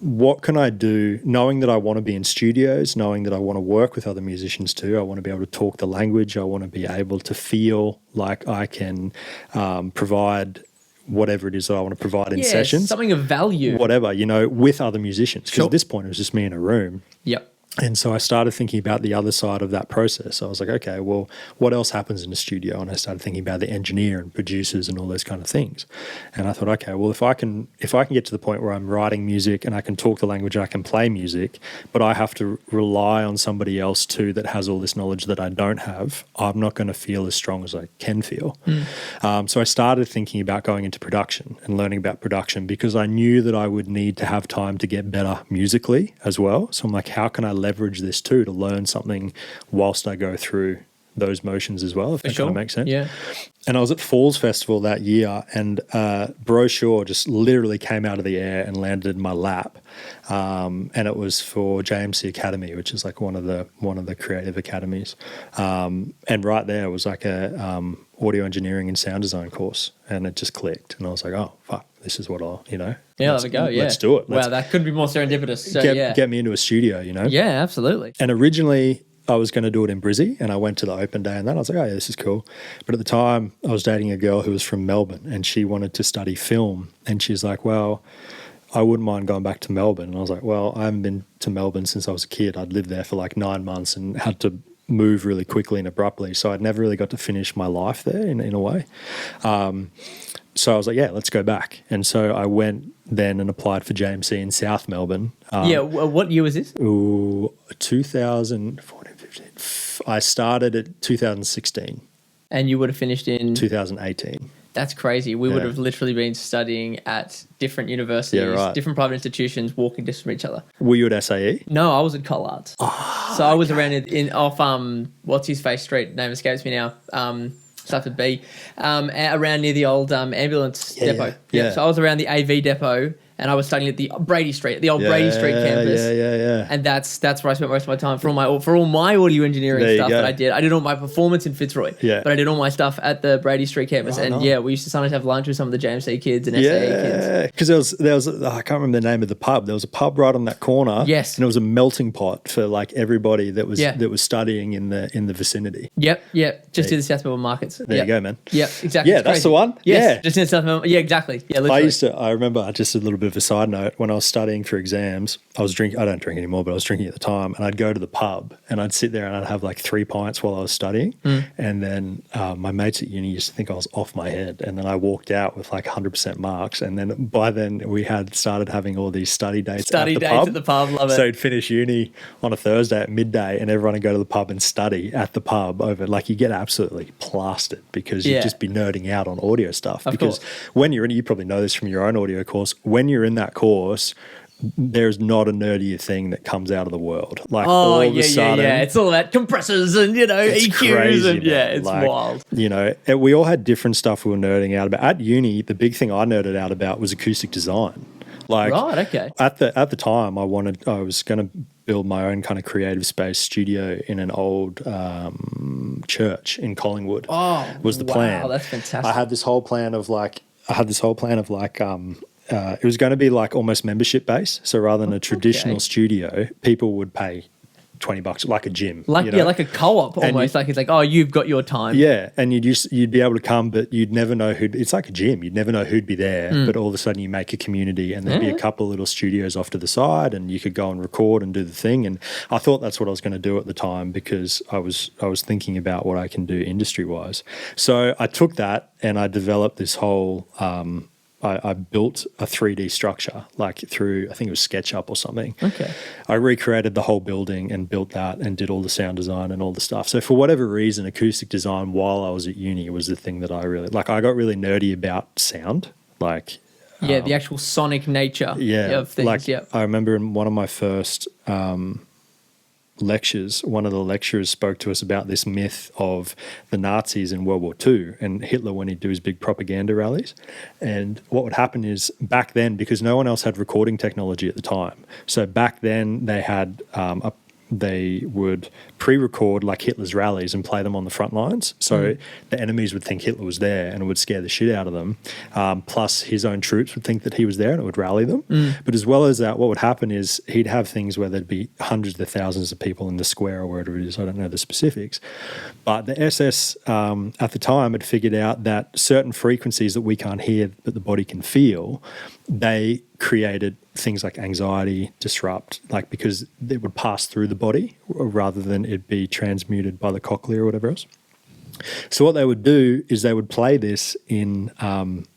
S1: what can I do, knowing that I want to be in studios, knowing that I want to work with other musicians too. I want to be able to talk the language. I want to be able to feel like I can provide whatever it is that I want to provide in sessions.
S2: Something of value.
S1: Whatever, you know, with other musicians. Because at this point, it was just me in a room.
S2: Yep.
S1: And so I started thinking about the other side of that process. I was like, okay, well, what else happens in a studio? And I started thinking about the engineer and producers and all those kind of things. And I thought, okay, well, if I can get to the point where I'm writing music and I can talk the language and I can play music, but I have to rely on somebody else too that has all this knowledge that I don't have, I'm not going to feel as strong as I can feel. So I started thinking about going into production and learning about production because I knew that I would need to have time to get better musically as well. So I'm like, how can I leverage this too to learn something whilst I go through those motions as well, if that kind of makes sense.
S2: Yeah.
S1: And I was at Falls Festival that year, and brochure just literally came out of the air and landed in my lap. And it was for JMC Academy, which is like one of the creative academies. And right there was like a audio engineering and sound design course, and it just clicked. And I was like, oh fuck, this is what I'll,
S2: Yeah, there we go. Yeah,
S1: let's do it.
S2: Wow, that couldn't be more serendipitous. So,
S1: get me into a studio,
S2: Yeah, absolutely.
S1: And originally I was going to do it in Brizzy, and I went to the open day and then I was like, oh yeah, this is cool. But at the time I was dating a girl who was from Melbourne, and she wanted to study film, and she's like, well, I wouldn't mind going back to Melbourne. And I was like, well, I haven't been to Melbourne since I was a kid. I'd lived there for like 9 months and had to move really quickly and abruptly. So I'd never really got to finish my life there in a way. So I was like, yeah, let's go back. And so I went then and applied for JMC in South Melbourne.
S2: What year was this?
S1: 2014, 15. I started at 2016.
S2: And you would have finished in?
S1: 2018.
S2: That's crazy. We would have literally been studying at different universities, different private institutions, walking distance from each other.
S1: Were you at SAE?
S2: No, I was at Collards. So I was around off what's his face street? Name escapes me now. Starts with B. Around near the old ambulance depot.
S1: Yeah.
S2: So I was around the AV depot, and I was studying at the Brady Street campus.
S1: Yeah.
S2: And that's where I spent most of my time for all my audio engineering stuff that I did. I did all my performance in Fitzroy, but I did all my stuff at the Brady Street campus. We used to sometimes have lunch with some of the JMC kids and SAE kids.
S1: Yeah, because there was I can't remember the name of the pub. There was a pub right on that corner.
S2: Yes,
S1: and it was a melting pot for like everybody that was studying in the vicinity.
S2: Yep. Just to the South Melbourne markets.
S1: There you go, man.
S2: Yep, exactly.
S1: Yeah, that's the one.
S2: Yes, just in South Melbourne. Yeah, exactly. Yeah, literally.
S1: I remember, just a little bit of a side note, when I was studying for exams, I don't drink anymore, but I was drinking at the time, and I'd go to the pub and I'd sit there and I'd have like 3 pints while I was studying. And then my mates at uni used to think I was off my head. And then I walked out with like 100% marks. And then by then we had started having all these study dates at the pub.
S2: Love it.
S1: So I'd finish uni on a Thursday at midday, and everyone would go to the pub and study at the pub over, like, you get absolutely plastered because you'd just be nerding out on audio stuff. Because when you're in, you probably know this from your own audio course, when you're in that course, there's not a nerdier thing that comes out of the world. Like all of a sudden,
S2: it's all about compressors and EQs
S1: crazy,
S2: and it's like, wild.
S1: We all had different stuff we were nerding out about. At uni, the big thing I nerded out about was acoustic design. Like, at the time, I was going to build my own kind of creative space studio in an old church in Collingwood. Was the plan?
S2: That's fantastic.
S1: I had this whole plan of it was going to be like almost membership based. So rather than a traditional studio, people would pay $20 like a gym,
S2: like a co-op almost. Like it's like, you've got your time.
S1: Yeah, and you'd be able to come, but you'd never know who. It's like a gym. You'd never know who'd be there. But all of a sudden, you make a community, and there'd be a couple of little studios off to the side, and you could go and record and do the thing. And I thought that's what I was going to do at the time because I was thinking about what I can do industry wise. So I took that and I developed this whole. I built a 3D structure, like through, I think it was SketchUp or something.
S2: Okay.
S1: I recreated the whole building and built that and did all the sound design and all the stuff. So for whatever reason, acoustic design while I was at uni was the thing that I really, like, I got really nerdy about sound. Like,
S2: the actual sonic nature of things.
S1: Like, I remember in one of my first lectures, one of the lecturers spoke to us about this myth of the Nazis in World War II and Hitler when he'd do his big propaganda rallies. And what would happen is back then, because no one else had recording technology at the time, so back then they had they would pre-record like Hitler's rallies and play them on the front lines. So the enemies would think Hitler was there and it would scare the shit out of them. Plus his own troops would think that he was there and it would rally them. But as well as that, what would happen is he'd have things where there'd be hundreds of thousands of people in the square or wherever it is. I don't know the specifics. But the SS at the time had figured out that certain frequencies that we can't hear but the body can feel, they created things like anxiety, disrupt, like because it would pass through the body rather than it be transmuted by the cochlea or whatever else. So what they would do is they would play this in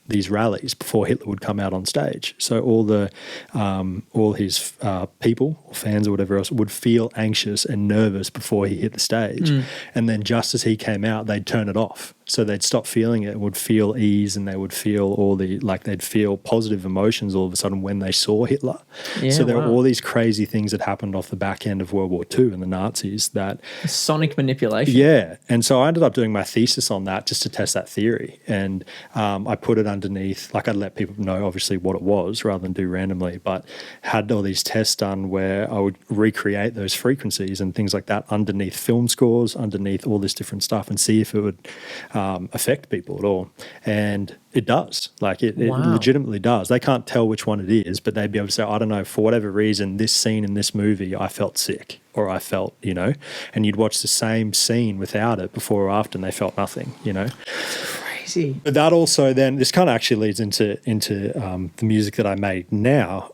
S1: these rallies before Hitler would come out on stage. So all his people or fans or whatever else would feel anxious and nervous before he hit the stage. And then just as he came out, they'd turn it off. So they'd stop feeling it, would feel ease, and they would feel they'd feel positive emotions all of a sudden when they saw Hitler.
S2: Yeah,
S1: so there were all these crazy things that happened off the back end of World War II and the Nazis that...
S2: Sonic manipulation.
S1: Yeah. And so I ended up doing my thesis on that just to test that theory. And I put it underneath, like I'd let people know obviously what it was rather than do randomly, but had all these tests done where I would recreate those frequencies and things like that underneath film scores, underneath all this different stuff and see if it would... affect people at all. And it does. Like it legitimately does. They can't tell which one it is, but they'd be able to say, I don't know, for whatever reason, this scene in this movie, I felt sick or I felt, and you'd watch the same scene without it before or after and they felt nothing,
S2: Crazy.
S1: But that also then, this kind of actually leads into the music that I make now.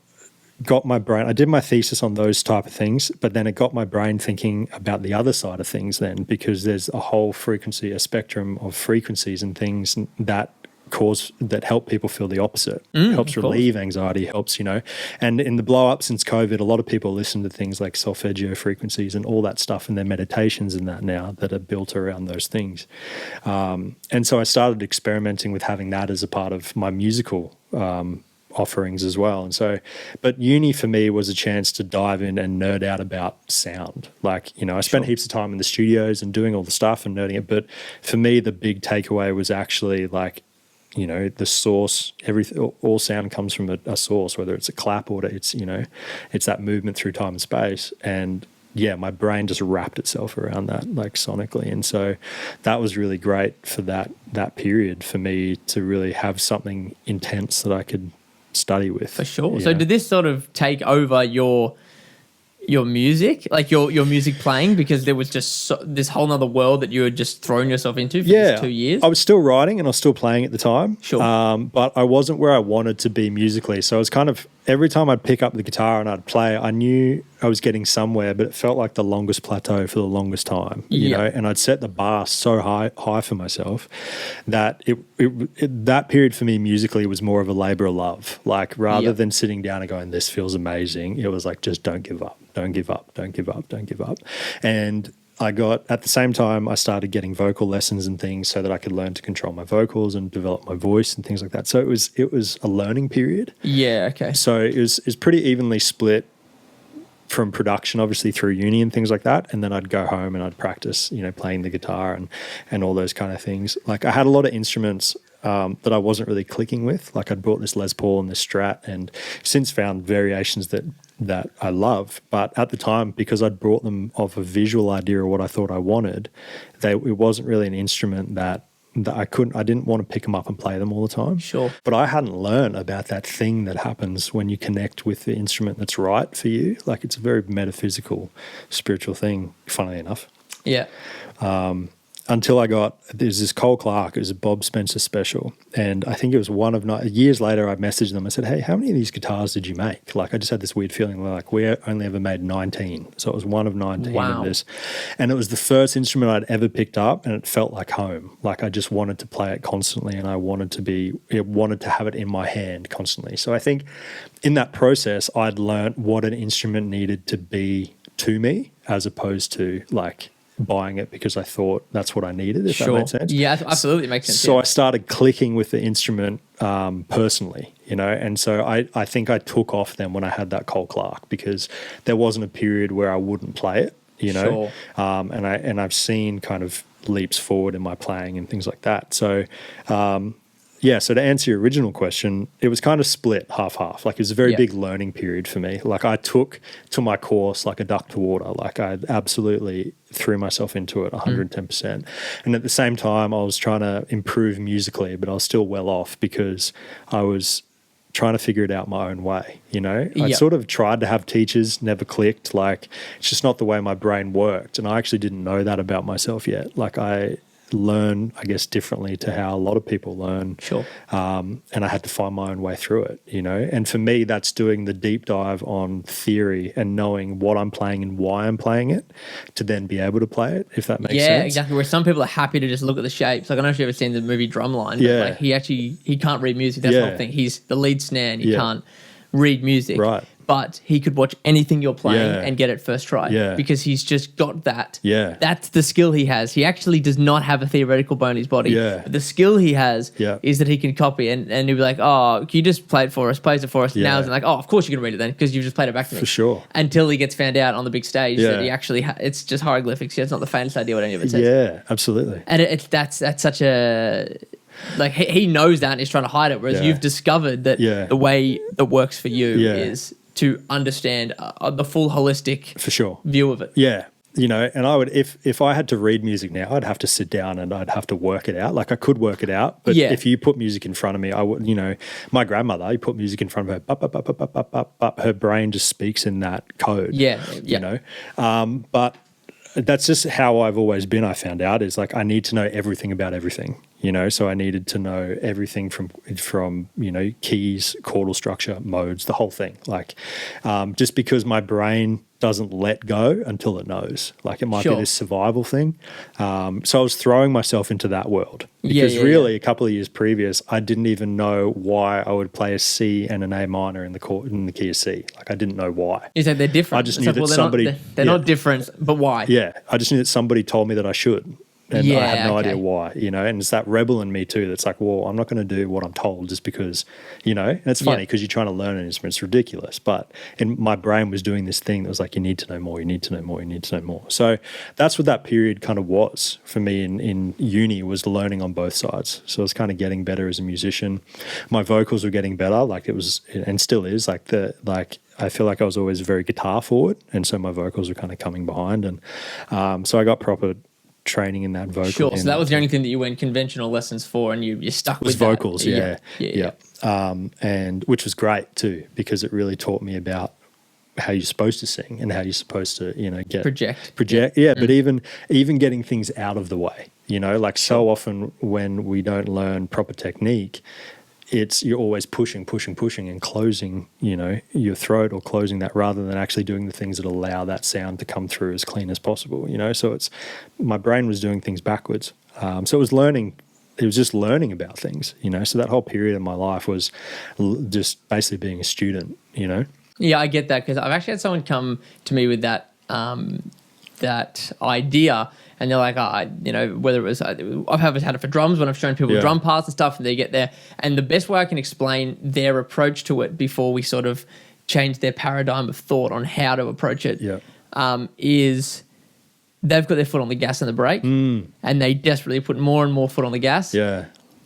S1: Got my brain, I did my thesis on those type of things, but then it got my brain thinking about the other side of things then, because there's a whole frequency, a spectrum of frequencies and things that help people feel the opposite. Helps relieve anxiety, helps, and in the blow up since COVID, a lot of people listen to things like solfeggio frequencies and all that stuff in their meditations and that now that are built around those things. And so I started experimenting with having that as a part of my musical offerings as well. And so, but uni for me was a chance to dive in and nerd out about sound. Like, I spent heaps of time in the studios and doing all the stuff and nerding it. But for me, the big takeaway was actually like, the source, everything, all sound comes from a source, whether it's a clap or it's, it's that movement through time and space. And yeah, my brain just wrapped itself around that, like sonically. And so that was really great for that period for me to really have something intense that I could study with.
S2: For sure. Yeah. So did this sort of take over your music, like your music playing, because there was just this whole nother world that you had just thrown yourself into for these 2 years?
S1: I was still writing and I was still playing at the time.
S2: Sure.
S1: But I wasn't where I wanted to be musically. So I was kind of, every time I'd pick up the guitar and I'd play, I knew I was getting somewhere, but it felt like the longest plateau for the longest time, you know, and I'd set the bar so high for myself that that period for me musically was more of a labor of love. Like rather than sitting down and going, this feels amazing, it was like, just don't give up, don't give up, don't give up, don't give up. And at the same time, I started getting vocal lessons and things so that I could learn to control my vocals and develop my voice and things like that. So it was a learning period.
S2: Yeah, okay.
S1: So it was pretty evenly split from production, obviously through uni and things like that. And then I'd go home and I'd practice, playing the guitar and all those kind of things. Like I had a lot of instruments that I wasn't really clicking with. Like I'd bought this Les Paul and this Strat and since found variations that I love. But at the time, because I'd brought them off a visual idea of what I thought I wanted, it wasn't really an instrument that I didn't want to pick them up and play them all the time.
S2: Sure.
S1: But I hadn't learned about that thing that happens when you connect with the instrument that's right for you. Like it's a very metaphysical, spiritual thing, funnily enough.
S2: Yeah.
S1: Until there's this Cole Clark, it was a Bob Spencer special. And I think it was years later, I messaged them. I said, hey, how many of these guitars did you make? Like, I just had this weird feeling like we only ever made 19. So it was one of 19 of this. And it was the first instrument I'd ever picked up and it felt like home. Like I just wanted to play it constantly and I wanted to have it in my hand constantly. So I think in that process, I'd learned what an instrument needed to be to me as opposed to like buying it because I thought that's what I needed, if that makes sense.
S2: Yeah, absolutely makes sense.
S1: So I started clicking with the instrument personally, and so I think I took off then when I had that Cole Clark because there wasn't a period where I wouldn't play it, and I've seen kind of leaps forward in my playing and things like that. So yeah, so to answer your original question, it was kind of split half-half. Like it was a very
S2: Yeah.
S1: big learning period for me. Like I took to my course like a duck to water. Like I absolutely threw myself into it 110%. And at the same time, I was trying to improve musically, but I was still well off because I was trying to figure it out my own way, you know? I
S2: Yep.
S1: sort of tried to have teachers, never clicked. Like it's just not the way my brain worked. And I actually didn't know that about myself yet. Like I learn, I guess, differently to how a lot of people learn.
S2: Sure.
S1: And I had to find my own way through it, you know? And for me, that's doing the deep dive on theory and knowing what I'm playing and why I'm playing it to then be able to play it, if that makes sense.
S2: Yeah, exactly. Where some people are happy to just look at the shapes. Like I don't know if you've ever seen the movie Drumline, but
S1: Yeah.
S2: like he can't read music. That's the
S1: Yeah.
S2: whole thing. He's the lead snare and he
S1: Yeah.
S2: can't read music.
S1: Right.
S2: But he could watch anything you're playing
S1: Yeah.
S2: and get it first try.
S1: Yeah.
S2: Because he's just got that.
S1: Yeah.
S2: That's the skill he has. He actually does not have a theoretical bone in his body.
S1: Yeah.
S2: But the skill he has
S1: Yeah.
S2: is that he can copy and he'll be like, oh, can you just play it for us? Plays it for us.
S1: Yeah.
S2: Now it's like, oh, of course you can read it then because you've just played it back to me.
S1: For sure.
S2: Until he gets found out on the big stage
S1: Yeah.
S2: that he actually it's just hieroglyphics. He has not the faintest idea what any of it says.
S1: Yeah, absolutely.
S2: And that's such a like he knows that and he's trying to hide it, whereas
S1: Yeah.
S2: you've discovered that
S1: Yeah.
S2: the way that works for you
S1: Yeah.
S2: is to understand the full holistic
S1: For sure.
S2: view of it.
S1: Yeah. You know, and I would, if I had to read music now, I'd have to sit down and I'd have to work it out. Like I could work it out, but
S2: Yeah.
S1: if you put music in front of me, I would, you know, my grandmother, you put music in front of her, bop, bop, bop, bop, bop, bop, bop, bop, her brain just speaks in that code.
S2: Yeah,
S1: You know, but that's just how I've always been. I found out is like I need to know everything about everything, you know. So I needed to know everything from you know, keys, chordal structure, modes, the whole thing. Like just because my brain doesn't let go until it knows. Like it might
S2: Sure.
S1: be this survival thing. So I was throwing myself into that world
S2: Yeah,
S1: because
S2: yeah,
S1: really a couple of years previous, I didn't even know why I would play a C and an A minor in the key of C. Like I didn't know why.
S2: Is that they're different?
S1: I just
S2: It's
S1: knew
S2: like,
S1: that
S2: well,
S1: somebody-
S2: they're
S1: yeah.
S2: not different, but why?
S1: Yeah, I just knew that somebody told me that I should. And I had no
S2: Yeah, okay.
S1: idea why, you know, and it's that rebel in me too that's like, well, I'm not going to do what I'm told just because, you know, and it's funny
S2: Yeah.
S1: because you're trying to learn an instrument. It's ridiculous. But and my brain was doing this thing that was like, you need to know more, you need to know more, you need to know more. So that's what that period kind of was for me in uni, was learning on both sides. So I was kind of getting better as a musician. My vocals were getting better, like it was, and still is, I feel like I was always very guitar forward, and so my vocals were kind of coming behind, and so I got proper training in that vocal.
S2: Sure. So that was the only thing that you went conventional lessons for, and you stuck with
S1: was
S2: that.
S1: vocals, yeah.
S2: Yeah.
S1: And which was great too, because it really taught me about how you're supposed to sing and how you're supposed to, you know, project. Yeah, but even getting things out of the way, you know, like so often when we don't learn proper technique, you're always pushing and closing, you know, your throat or closing that rather than actually doing the things that allow that sound to come through as clean as possible, you know. So my brain was doing things backwards. So it was just learning about things, you know. So that whole period of my life was just basically being a student, you know.
S2: Yeah, I get that because I've actually had someone come to me with that that idea, and they're like, you know, whether it was I've had it for drums when I've shown people drum parts and stuff, and they get there, and the best way I can explain their approach to it before we sort of change their paradigm of thought on how to approach it is they've got their foot on the gas and the brake, and they desperately put more and more foot on the gas.
S1: Yeah.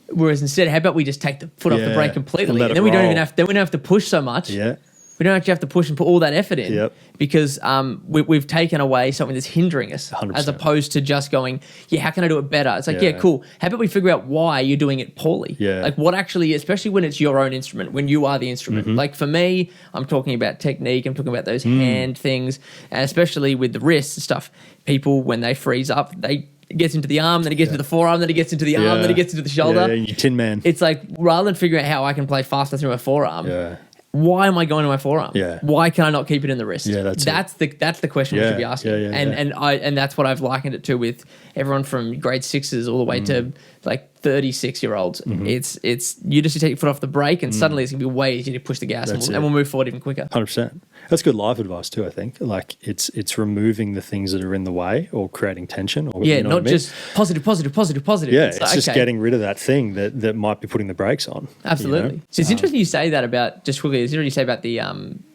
S2: Whereas instead, how about we just take the foot off the brake completely, and then we don't even have to push so much.
S1: Yeah.
S2: We don't actually have to push and put all that effort in.
S1: Yep.
S2: Because we've taken away something that's hindering us,
S1: 100%.
S2: as opposed to just going, yeah, how can I do it better? It's like, yeah, cool. How about we figure out why you're doing it poorly?
S1: Yeah.
S2: Like what actually, especially when it's your own instrument, when you are the instrument. Like for me, I'm talking about technique. I'm talking about those hand things, and especially with the wrists and stuff. People, when they freeze up, it gets into the arm, then it gets into the forearm, then it gets into the arm, then it gets into the shoulder.
S1: Yeah, you Tin Man.
S2: It's like, rather than figuring out how I can play faster through my forearm, why am I going to my forearm?
S1: Yeah.
S2: Why can I not keep it in the wrist?
S1: Yeah, that's
S2: the question we should be asking. And that's what I've likened it to with everyone from grade sixes all the way to like 36-year-olds. It's you just take your foot off the brake, and suddenly it's gonna be way easier to push the gas, and we'll move forward even quicker.
S1: 100%. That's good life advice too, I think. Like it's removing the things that are in the way or creating tension. Or, you know
S2: not
S1: what I mean?
S2: just positive.
S1: Yeah, it's just getting rid of that thing that might be putting the brakes on.
S2: Absolutely.
S1: You know?
S2: So it's interesting you say that about, just quickly, it's interesting you say about the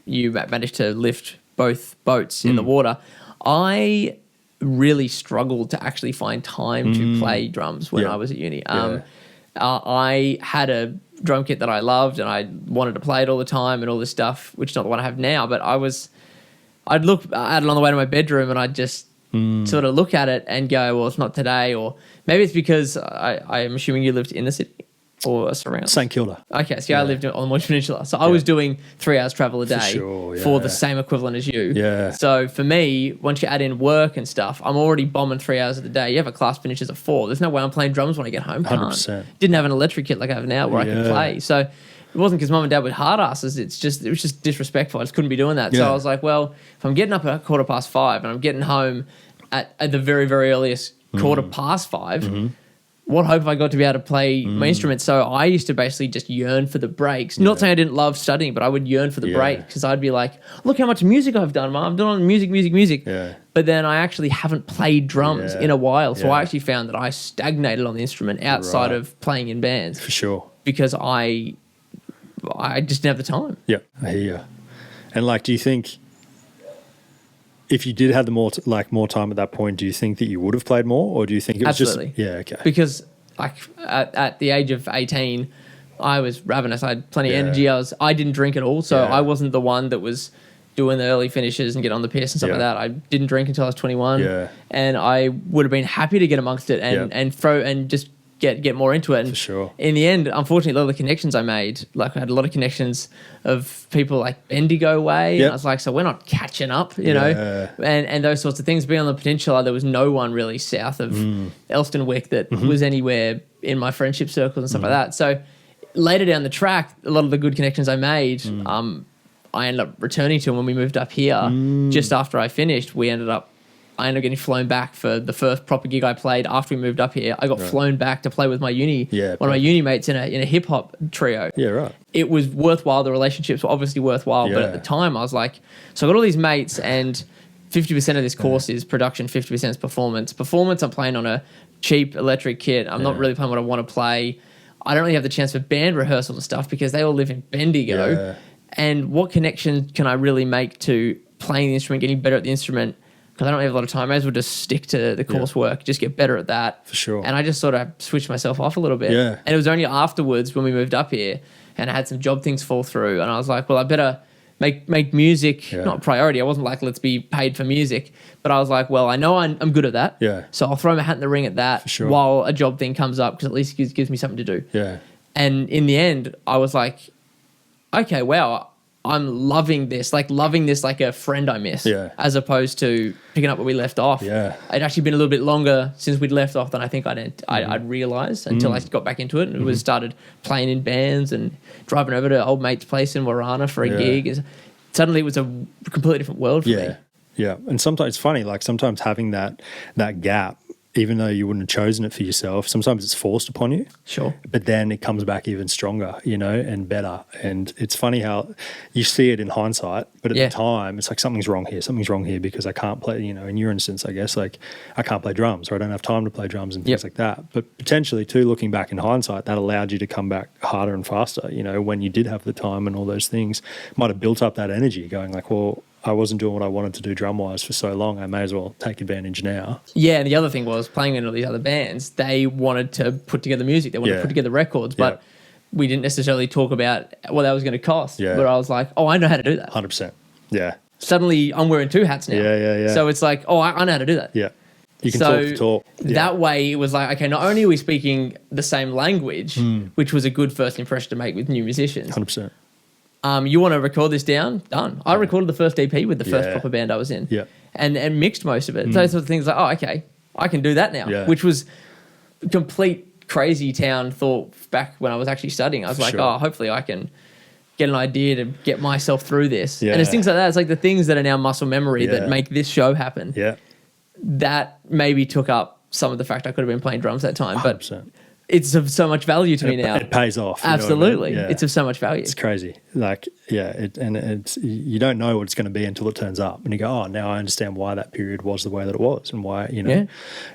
S2: you managed to lift both boats in the water. I really struggled to actually find time to play drums when I was at uni. I had a drum kit that I loved and I wanted to play it all the time and all this stuff, which is not the one I have now, but I'd look at it on the way to my bedroom and I'd just sort of look at it and go, well, it's not today. Or maybe it's because I'm assuming you lived in the city or surround.
S1: St Kilda.
S2: Okay, so I lived on the Monash Peninsula. So I was doing 3 hours travel a day for the same equivalent as you.
S1: Yeah.
S2: So for me, once you add in work and stuff, I'm already bombing 3 hours of the day. You have a class finishes at 4. There's no way I'm playing drums when I get home.
S1: 100%.
S2: Didn't have an electric kit like I have now where I could play. So it wasn't because mum and dad were hard asses. It was just disrespectful. I just couldn't be doing that. So I was like, well, if I'm getting up at 5:15 and I'm getting home at the very, very earliest 5:15, what hope have I got to be able to play my instrument? So I used to basically just yearn for the breaks. Not saying I didn't love studying, but I would yearn for the break because I'd be like, look how much music I've done, Mum. I'm doing music.
S1: Yeah.
S2: But then I actually haven't played drums in a while. So I actually found that I stagnated on the instrument outside of playing in bands.
S1: For sure.
S2: Because I just didn't have the time.
S1: Yeah, I hear you. And like, do you think if you did have the more time at that point, do you think that you would have played more, or do you think it was
S2: Absolutely.
S1: Okay.
S2: Because like at the age of 18, I was ravenous. I had plenty of energy. I didn't drink at all, so I wasn't the one that was doing the early finishes and get on the piss and stuff like that. I didn't drink until I was 21, and I would have been happy to get amongst it and just get more into it. And
S1: for sure.
S2: In the end, unfortunately, a lot of the connections I made, like I had a lot of connections of people like Bendigo way. And I was like, so we're not catching up, you know, and those sorts of things. Being on the peninsula, there was no one really south of Elstonwick that was anywhere in my friendship circles and stuff like that. So later down the track, a lot of the good connections I made, I ended up returning to them when we moved up here. Just after I finished, I ended up getting flown back for the first proper gig I played after we moved up here. I got flown back to play with my uni, one of my uni mates in a hip hop trio.
S1: Yeah, right.
S2: It was worthwhile. The relationships were obviously worthwhile, but at the time I was like, so I got all these mates and 50% of this course is production, 50% is performance. Performance, I'm playing on a cheap electric kit. I'm not really playing what I want to play. I don't really have the chance for band rehearsals and stuff because they all live in Bendigo.
S1: Yeah.
S2: And what connection can I really make to playing the instrument, getting better at the instrument? Because I don't have a lot of time. I may as well just stick to the coursework, just get better at that.
S1: For sure.
S2: And I just sort of switched myself off a little bit.
S1: Yeah.
S2: And it was only afterwards when we moved up here and I had some job things fall through. And I was like, well, I better make music not a priority. I wasn't like, let's be paid for music. But I was like, well, I know I'm good at that.
S1: Yeah.
S2: So I'll throw my hat in the ring at that while a job thing comes up because at least it gives me something to do.
S1: Yeah.
S2: And in the end, I was like, okay, wow, I'm loving this like a friend I miss, as opposed to picking up where we left off.
S1: Yeah.
S2: It'd actually been a little bit longer since we'd left off than I think I'd realised until I got back into it and started playing in bands and driving over to old mate's place in Warana for a gig. Suddenly it was a completely different world for me.
S1: Yeah, and sometimes it's funny, like sometimes having that gap, even though you wouldn't have chosen it for yourself, sometimes it's forced upon you.
S2: Sure.
S1: But then it comes back even stronger, you know, and better. And it's funny how you see it in hindsight, but at the time, it's like something's wrong here because I can't play, you know, in your instance, I guess, like I can't play drums or I don't have time to play drums and things like that. But potentially too, looking back in hindsight, that allowed you to come back harder and faster, you know, when you did have the time and all those things. Might have built up that energy going like, well, I wasn't doing what I wanted to do drum-wise for so long. I may as well take advantage now.
S2: Yeah, and the other thing was playing in all these other bands, they wanted to put together music. They wanted to put together records, but we didn't necessarily talk about what that was going to cost. Yeah. But I was like, oh, I know how to do that.
S1: 100%. Yeah.
S2: Suddenly, I'm wearing 2 hats now.
S1: Yeah.
S2: So it's like, oh, I know how to do that.
S1: Yeah. You can talk the talk. Yeah.
S2: That way, it was like, okay, not only are we speaking the same language, which was a good first impression to make with new musicians.
S1: 100%.
S2: You want to record this down? Done. I recorded the first EP with the first proper band I was in.
S1: Yeah.
S2: And mixed most of it. Those sort of things like, oh, okay, I can do that now. Yeah. Which was complete crazy town thought back when I was actually studying. I was like, oh, hopefully I can get an idea to get myself through this. Yeah. And it's things like that. It's like the things that are now muscle memory that make this show happen.
S1: Yeah.
S2: That maybe took up some of the fact I could have been playing drums that time.
S1: 100%.
S2: But it's of so much value to me now.
S1: It pays off.
S2: Absolutely.
S1: You know what I mean?
S2: It's of so much value.
S1: It's crazy. Like, it's you don't know what it's going to be until it turns up. And you go, oh, now I understand why that period was the way that it was and why, you know. Yeah.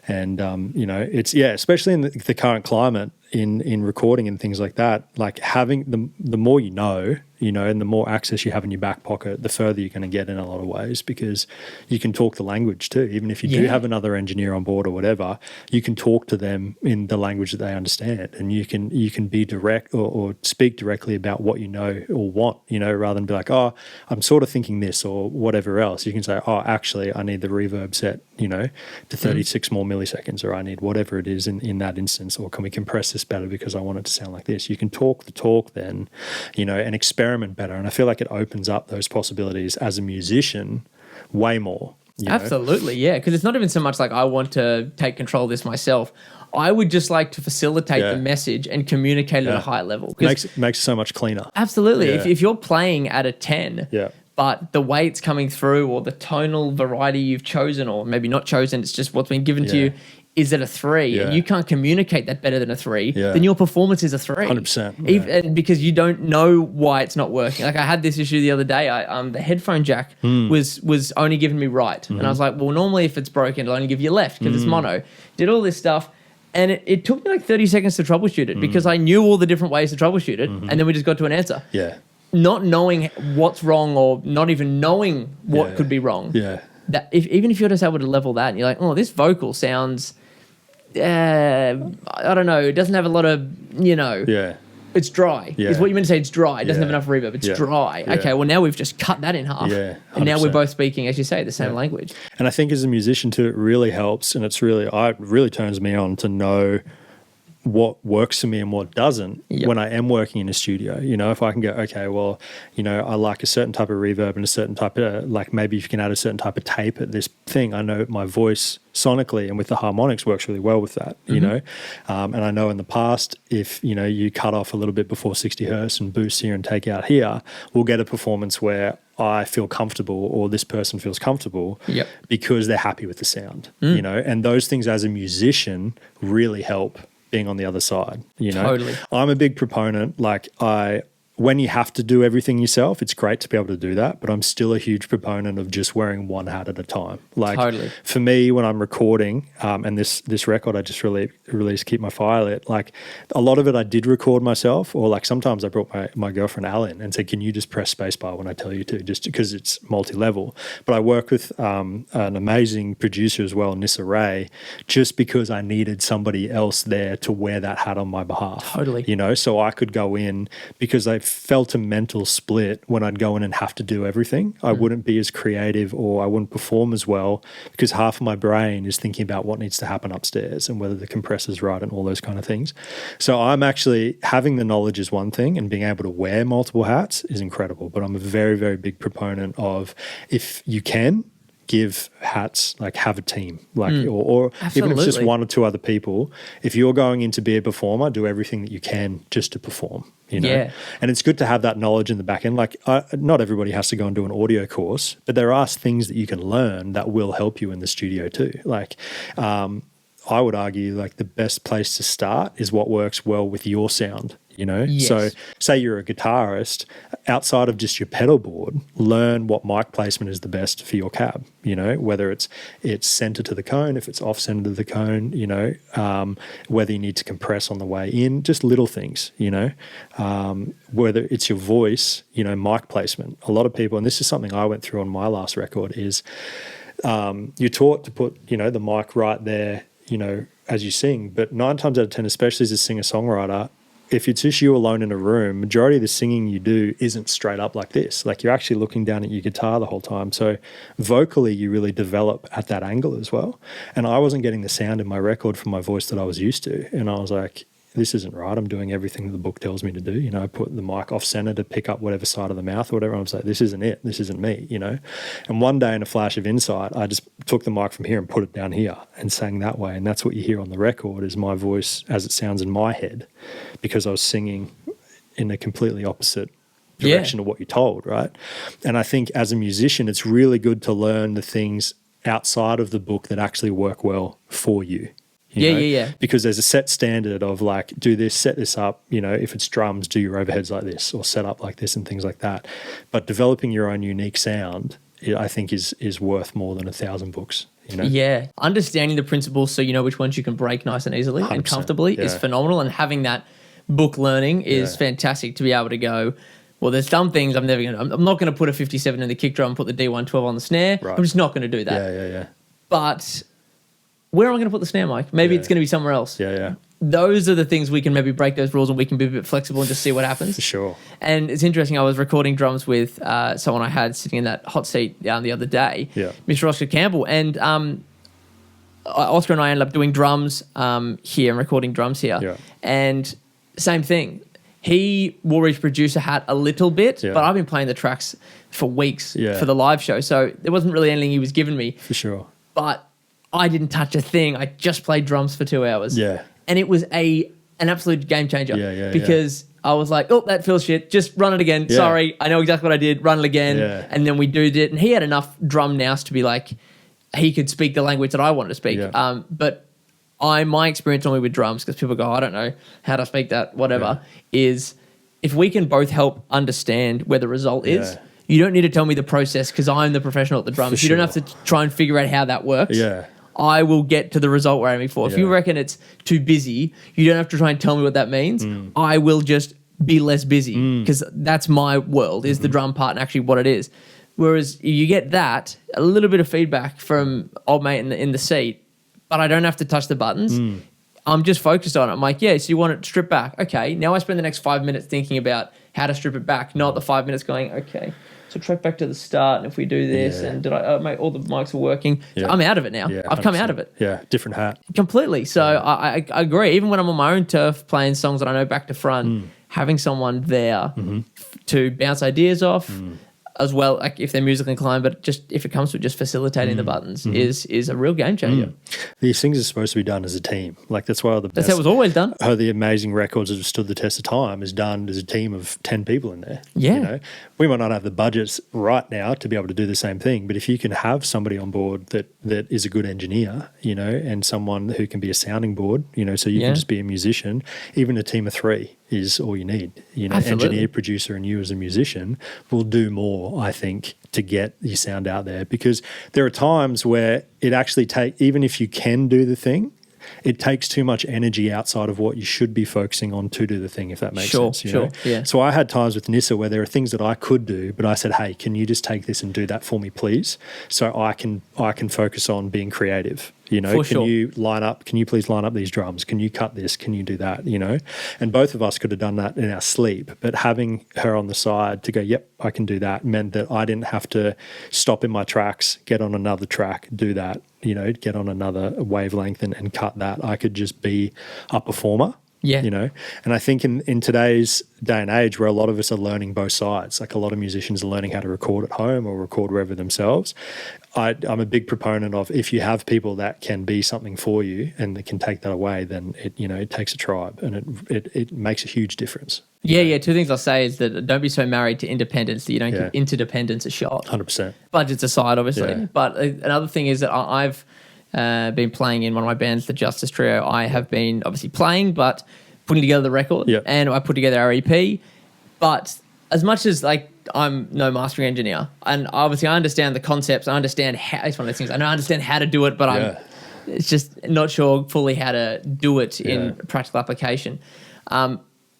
S1: And, you know, it's, especially in the current climate in recording and things like that, like having the more you know you know, and the more access you have in your back pocket, the further you're going to get in a lot of ways, because you can talk the language too. Even if you do have another engineer on board or whatever, you can talk to them in the language that they understand, and you can be direct or speak directly about what you know or want, you know, rather than be like, oh, I'm sort of thinking this or whatever else. You can say, oh, actually, I need the reverb set, you know, to 36 more milliseconds, or I need whatever it is in that instance, or can we compress this better because I want it to sound like this. You can talk the talk then, you know, and experiment better. And I feel like it opens up those possibilities as a musician way more.
S2: Absolutely, yeah, because it's not even so much like I want to take control of this myself. I would just like to facilitate the message and communicate it at a high level.
S1: Makes it so much cleaner.
S2: Absolutely. If you're playing at a 10, but the way it's coming through, or the tonal variety you've chosen, or maybe not chosen, it's just what's been given to you, is at a 3, and you can't communicate that better than a 3, then your performance is a 3.
S1: 100%.
S2: And because you don't know why it's not working. Like I had this issue the other day. The headphone jack was only giving me right. And I was like, well, normally if it's broken, it'll only give you left because it's mono. Did all this stuff. And it took me like 30 seconds to troubleshoot it because I knew all the different ways to troubleshoot it. And then we just got to an answer.
S1: Yeah.
S2: Not knowing what's wrong, or not even knowing what could be wrong.
S1: Yeah.
S2: That even if you're just able to level that and you're like, oh, this vocal sounds... I don't know. It doesn't have a lot of, you know. Yeah. It's dry. Yeah. Is what you meant to say. It's dry. It doesn't have enough reverb. It's dry. Okay. Well, now we've just cut that in half. Yeah. 100%. And now we're both speaking, as you say, the same language.
S1: And I think as a musician too, it really helps, and it really turns me on to know what works for me and what doesn't when I am working in a studio. You know, if I can go, okay, well, you know, I like a certain type of reverb and a certain type of, like maybe if you can add a certain type of tape at this thing, I know my voice sonically and with the harmonics works really well with that, you know. And I know in the past, if, you know, you cut off a little bit before 60 hertz and boost here and take out here, we'll get a performance where I feel comfortable or this person feels comfortable because they're happy with the sound, you know. And those things as a musician really help being on the other side, you know.
S2: Totally.
S1: I'm a big proponent, like when you have to do everything yourself, it's great to be able to do that, but I'm still a huge proponent of just wearing one hat at a time. Like for me, when I'm recording, and this record I just released, Keep My Fire Lit, like a lot of it I did record myself, or like sometimes I brought my girlfriend Al in and said, can you just press spacebar when I tell you to, just because it's multi-level. But I work with an amazing producer as well, Nissa Ray, just because I needed somebody else there to wear that hat on my behalf.
S2: Totally.
S1: You know, so I could go in, because I felt a mental split when I'd go in and have to do everything. I wouldn't be as creative, or I wouldn't perform as well, because half of my brain is thinking about what needs to happen upstairs and whether the compressor's right and all those kind of things. So I'm actually, having the knowledge is one thing, and being able to wear multiple hats is incredible. But I'm a very, very big proponent of, if you can, give hats, like have a team, like or even if it's just one or two other people. If you're going in to be a performer, do everything that you can just to perform, you know. And it's good to have that knowledge in the back end. Like not everybody has to go and do an audio course, but there are things that you can learn that will help you in the studio too. Like I would argue like the best place to start is what works well with your sound, you know. So say you're a guitarist, outside of just your pedal board, learn what mic placement is the best for your cab, you know, whether it's center to the cone, if it's off center to the cone, you know, whether you need to compress on the way in, just little things, you know, whether it's your voice, you know, mic placement. A lot of people, and this is something I went through on my last record, is you're taught to put, you know, the mic right there, you know, as you sing, but 9 times out of 10, especially as a singer-songwriter, if it's just you alone in a room, majority of the singing you do isn't straight up like this. Like you're actually looking down at your guitar the whole time. So vocally, you really develop at that angle as well. And I wasn't getting the sound in my record from my voice that I was used to. And I was like, this isn't right. I'm doing everything that the book tells me to do. You know, I put the mic off center to pick up whatever side of the mouth or whatever. I was like, this isn't it. This isn't me, you know. And one day in a flash of insight, I just took the mic from here and put it down here and sang that way. And that's what you hear on the record, is my voice as it sounds in my head, because I was singing in a completely opposite direction of what you're told, right? And I think as a musician, it's really good to learn the things outside of the book that actually work well for you. You know? Because there's a set standard of like, do this, set this up, you know, if it's drums, do your overheads like this, or set up like this and things like that. But developing your own unique sound, I think is worth more than 1,000 books. You know?
S2: Yeah. Understanding the principles so you know which ones you can break nice and easily and comfortably is phenomenal. And having that book learning is fantastic to be able to go, well, there's some things I'm never going to, I'm not going to put a 57 in the kick drum and put the D112 on the snare.
S1: Right.
S2: I'm just not going to do that.
S1: Yeah.
S2: But where am I going to put the snare mic? Maybe
S1: Yeah.
S2: it's going to be somewhere else.
S1: Yeah.
S2: Those are the things we can maybe break those rules, and we can be a bit flexible and just see what happens.
S1: For sure.
S2: And it's interesting. I was recording drums with someone I had sitting in that hot seat the other day,
S1: Yeah.
S2: Mr. Oscar Campbell, and Oscar and I ended up doing drums here and recording drums here.
S1: Yeah.
S2: And same thing. He wore his producer hat a little bit,
S1: Yeah.
S2: but I've been playing the tracks for weeks
S1: Yeah.
S2: for the live show, so there wasn't really anything he was giving me.
S1: For sure.
S2: But I didn't touch a thing. I just played drums for 2 hours.
S1: Yeah.
S2: And it was an absolute game changer.
S1: Yeah.
S2: Because I was like, oh, that feels shit. Just run it again.
S1: Yeah.
S2: Sorry, I know exactly what I did. Run it again.
S1: Yeah.
S2: And then we did it. And he had enough drum nous to be like, he could speak the language that I wanted to speak.
S1: Yeah.
S2: But my experience normally with drums, because people go, I don't know how to speak that, whatever, is if we can both help understand where the result is,
S1: Yeah.
S2: you don't need to tell me the process because I'm the professional at the drums.
S1: For
S2: You don't
S1: sure.
S2: have to try and figure out how that works.
S1: Yeah.
S2: I will get to the result we're aiming for. If you
S1: Yeah.
S2: reckon it's too busy, you don't have to try and tell me what that means. I will just be less busy because that's my world, is the drum part and actually what it is. Whereas you get that, a little bit of feedback from old mate in the seat, but I don't have to touch the buttons. I'm just focused on it. I'm like, yeah, so you want it stripped back. Okay, now I spend the next 5 minutes thinking about how to strip it back, not the 5 minutes going, okay, so track back to the start, and if we do this,
S1: Yeah.
S2: and did I make all the mics are working? So
S1: Yeah.
S2: I'm out of it now.
S1: Yeah.
S2: I've come out
S1: 100%.
S2: of it.
S1: Yeah. Different hat.
S2: Completely. So I agree. Even when I'm on my own turf playing songs that I know back to front, having someone there to bounce ideas off, as well, like if they're musically inclined, but just if it comes to just facilitating the buttons is a real game changer.
S1: These things are supposed to be done as a team. Like that's why all the
S2: That's
S1: best,
S2: how it was always done.
S1: how the amazing records that have stood the test of time is done as a team of 10 people in there.
S2: Yeah.
S1: You know, we might not have the budgets right now to be able to do the same thing, but if you can have somebody on board that is a good engineer, you know, and someone who can be a sounding board, you know, so you
S2: Yeah.
S1: can just be a musician, even a team of 3 is all you need. You know,
S2: Absolutely.
S1: engineer, producer, and you as a musician will do more, I think, to get your sound out there, because there are times where it actually even if you can do the thing, it takes too much energy outside of what you should be focusing on to do the thing, if that makes sense. You know?
S2: Yeah.
S1: So I had times with Nissa where there are things that I could do, but I said, hey, can you just take this and do that for me, please? So I can focus on being creative. You know,
S2: For sure.
S1: can you please line up these drums? Can you cut this? Can you do that? You know, and both of us could have done that in our sleep, but having her on the side to go, yep, I can do that, meant that I didn't have to stop in my tracks, get on another track, do that, you know, get on another wavelength and cut that. I could just be a performer.
S2: Yeah.
S1: You know, and I think in today's day and age where a lot of us are learning both sides, like a lot of musicians are learning how to record at home or record wherever themselves. I'm a big proponent of, if you have people that can be something for you and that can take that away, then it takes a tribe, and it makes a huge difference.
S2: Yeah. Two things I'll say is that don't be so married to independence that you don't give interdependence a shot.
S1: 100%.
S2: Budgets aside, obviously.
S1: Yeah.
S2: But another thing is that I've been playing in one of my bands, the Justice Trio. I have been obviously playing, but putting together the record,
S1: Yep.
S2: and I put together our EP. But as much as like I'm no mastering engineer, and obviously I understand the concepts, I understand how, it's one of those things, I understand how to do it, but
S1: Yeah.
S2: it's just not sure fully how to do it in practical application.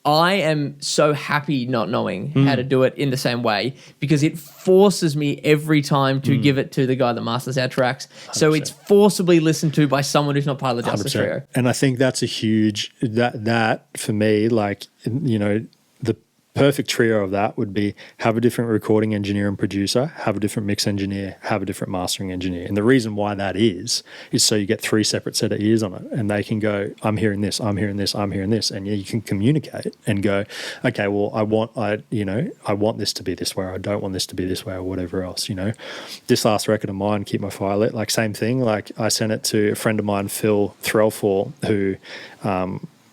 S2: I am so happy not knowing how to do it in the same way, because it forces me every time to give it to the guy that masters our tracks. So
S1: 100%.
S2: it's forcibly listened to by someone who's not part of the Justice
S1: 100%.
S2: Trio.
S1: And I think that's a huge, that for me, like, you know, the perfect trio of that would be have a different recording engineer and producer, have a different mix engineer, have a different mastering engineer. And the reason why that is so you get 3 separate set of ears on it, and they can go, I'm hearing this, I'm hearing this, I'm hearing this. And you can communicate and go, okay, well, I want this to be this way, or I don't want this to be this way, or whatever else, you know. This last record of mine, Keep My Fire Lit, like same thing. Like I sent it to a friend of mine, Phil Threlfall, who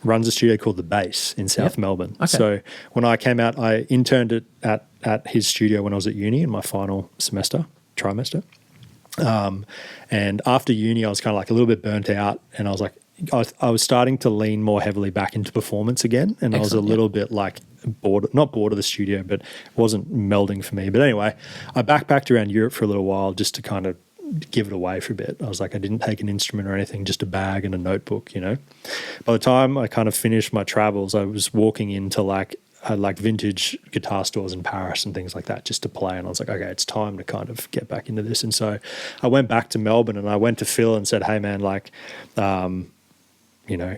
S1: runs a studio called The Bass in South Melbourne.
S2: Okay.
S1: So when I came out, I interned at his studio when I was at uni in my final trimester. And after uni, I was kind of like a little bit burnt out, and I was like, I was starting to lean more heavily back into performance again. And I was a little bit like not bored of the studio, but it wasn't melding for me. But anyway, I backpacked around Europe for a little while just to kind of give it away for a bit. I was like, I didn't take an instrument or anything, just a bag and a notebook, you know. By the time I kind of finished my travels, I was walking into like like vintage guitar stores in Paris and things like that just to play. And I was like, okay, it's time to kind of get back into this. And so I went back to Melbourne and I went to Phil and said, hey man, like, you know,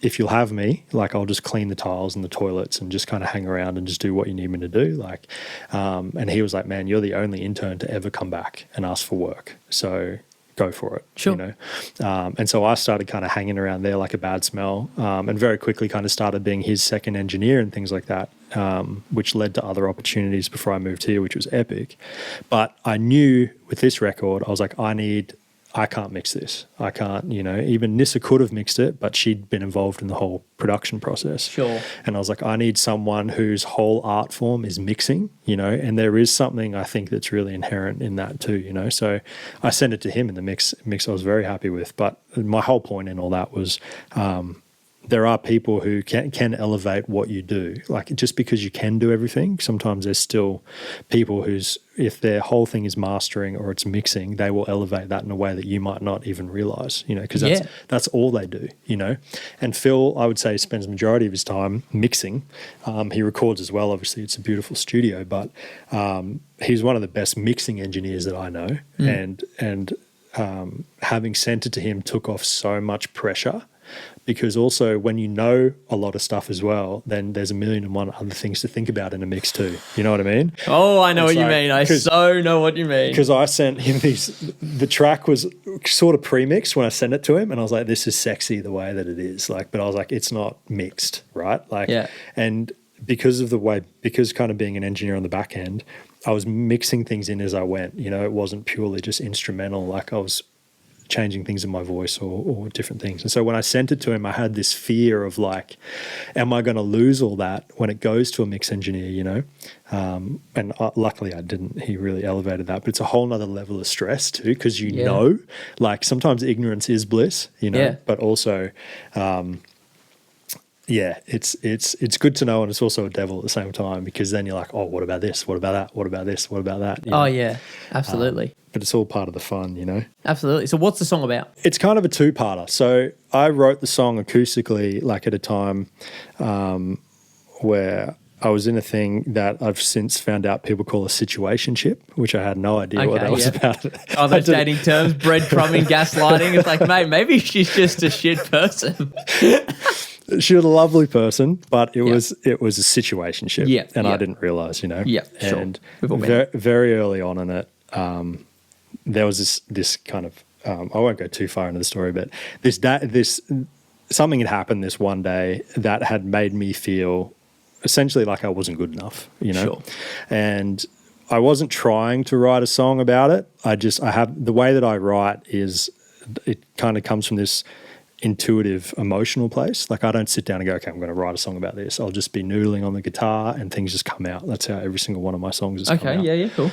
S1: if you'll have me, like I'll just clean the tiles and the toilets and just kind of hang around and just do what you need me to do. Like, and he was like, man, you're the only intern to ever come back and ask for work. So go for it.
S2: Sure.
S1: You know? And so I started kind of hanging around there like a bad smell, and very quickly kind of started being his second engineer and things like that, which led to other opportunities before I moved here, which was epic. But I knew with this record, I was like, I can't mix this. I can't, you know, even Nissa could have mixed it, but she'd been involved in the whole production process.
S2: Sure.
S1: And I was like, I need someone whose whole art form is mixing, you know, and there is something I think that's really inherent in that too, you know. So I sent it to him, and the mix I was very happy with. But my whole point in all that was, there are people who can elevate what you do. Like, just because you can do everything, sometimes there's still people if their whole thing is mastering or it's mixing, they will elevate that in a way that you might not even realize, you know, because that's all they do, you know. And Phil, I would say, spends the majority of his time mixing. He records as well. Obviously, it's a beautiful studio, but he's one of the best mixing engineers that I know. And having sent it to him took off so much pressure. Because also when you know a lot of stuff as well, then there's 1,000,001 other things to think about in a mix too. You know what I mean?
S2: Oh, I know what you mean. I so know what you mean.
S1: Because I sent him the track was sort of pre-mixed when I sent it to him, and I was like, this is sexy the way that it is. Like, but I was like, it's not mixed, right? Like, and because kind of being an engineer on the back end, I was mixing things in as I went. You know, it wasn't purely just instrumental. Like, I was changing things in my voice or different things. And so when I sent it to him, I had this fear of like, am I going to lose all that when it goes to a mix engineer, you know? And luckily I didn't. He really elevated that. But it's a whole nother level of stress too, because you know, like sometimes ignorance is bliss, you know, but also it's good to know, and it's also a devil at the same time, because then you're like, oh, what about this? What about that? What about this? What about that? You know?
S2: Yeah, absolutely.
S1: But it's all part of the fun, you know?
S2: Absolutely. So what's the song about?
S1: It's kind of a two-parter. So I wrote the song acoustically, like at a time where I was in a thing that I've since found out people call a situationship, which I had no idea what that was about.
S2: Oh, those dating terms, breadcrumbing, gaslighting. It's like, mate, maybe she's just a shit person.
S1: She was a lovely person, but it was a situationship, and I didn't realize, you know.
S2: Yeah, sure.
S1: And very early on in it, there was this kind of I won't go too far into the story, but this something had happened this one day that had made me feel essentially like I wasn't good enough, you know.
S2: Sure.
S1: And I wasn't trying to write a song about it. I have the way that I write is it kind of comes from this intuitive emotional place. Like, I don't sit down and go, okay, I'm going to write a song about this. I'll just be noodling on the guitar and things just come out. That's how every single one of my songs has come out.
S2: Yeah, cool.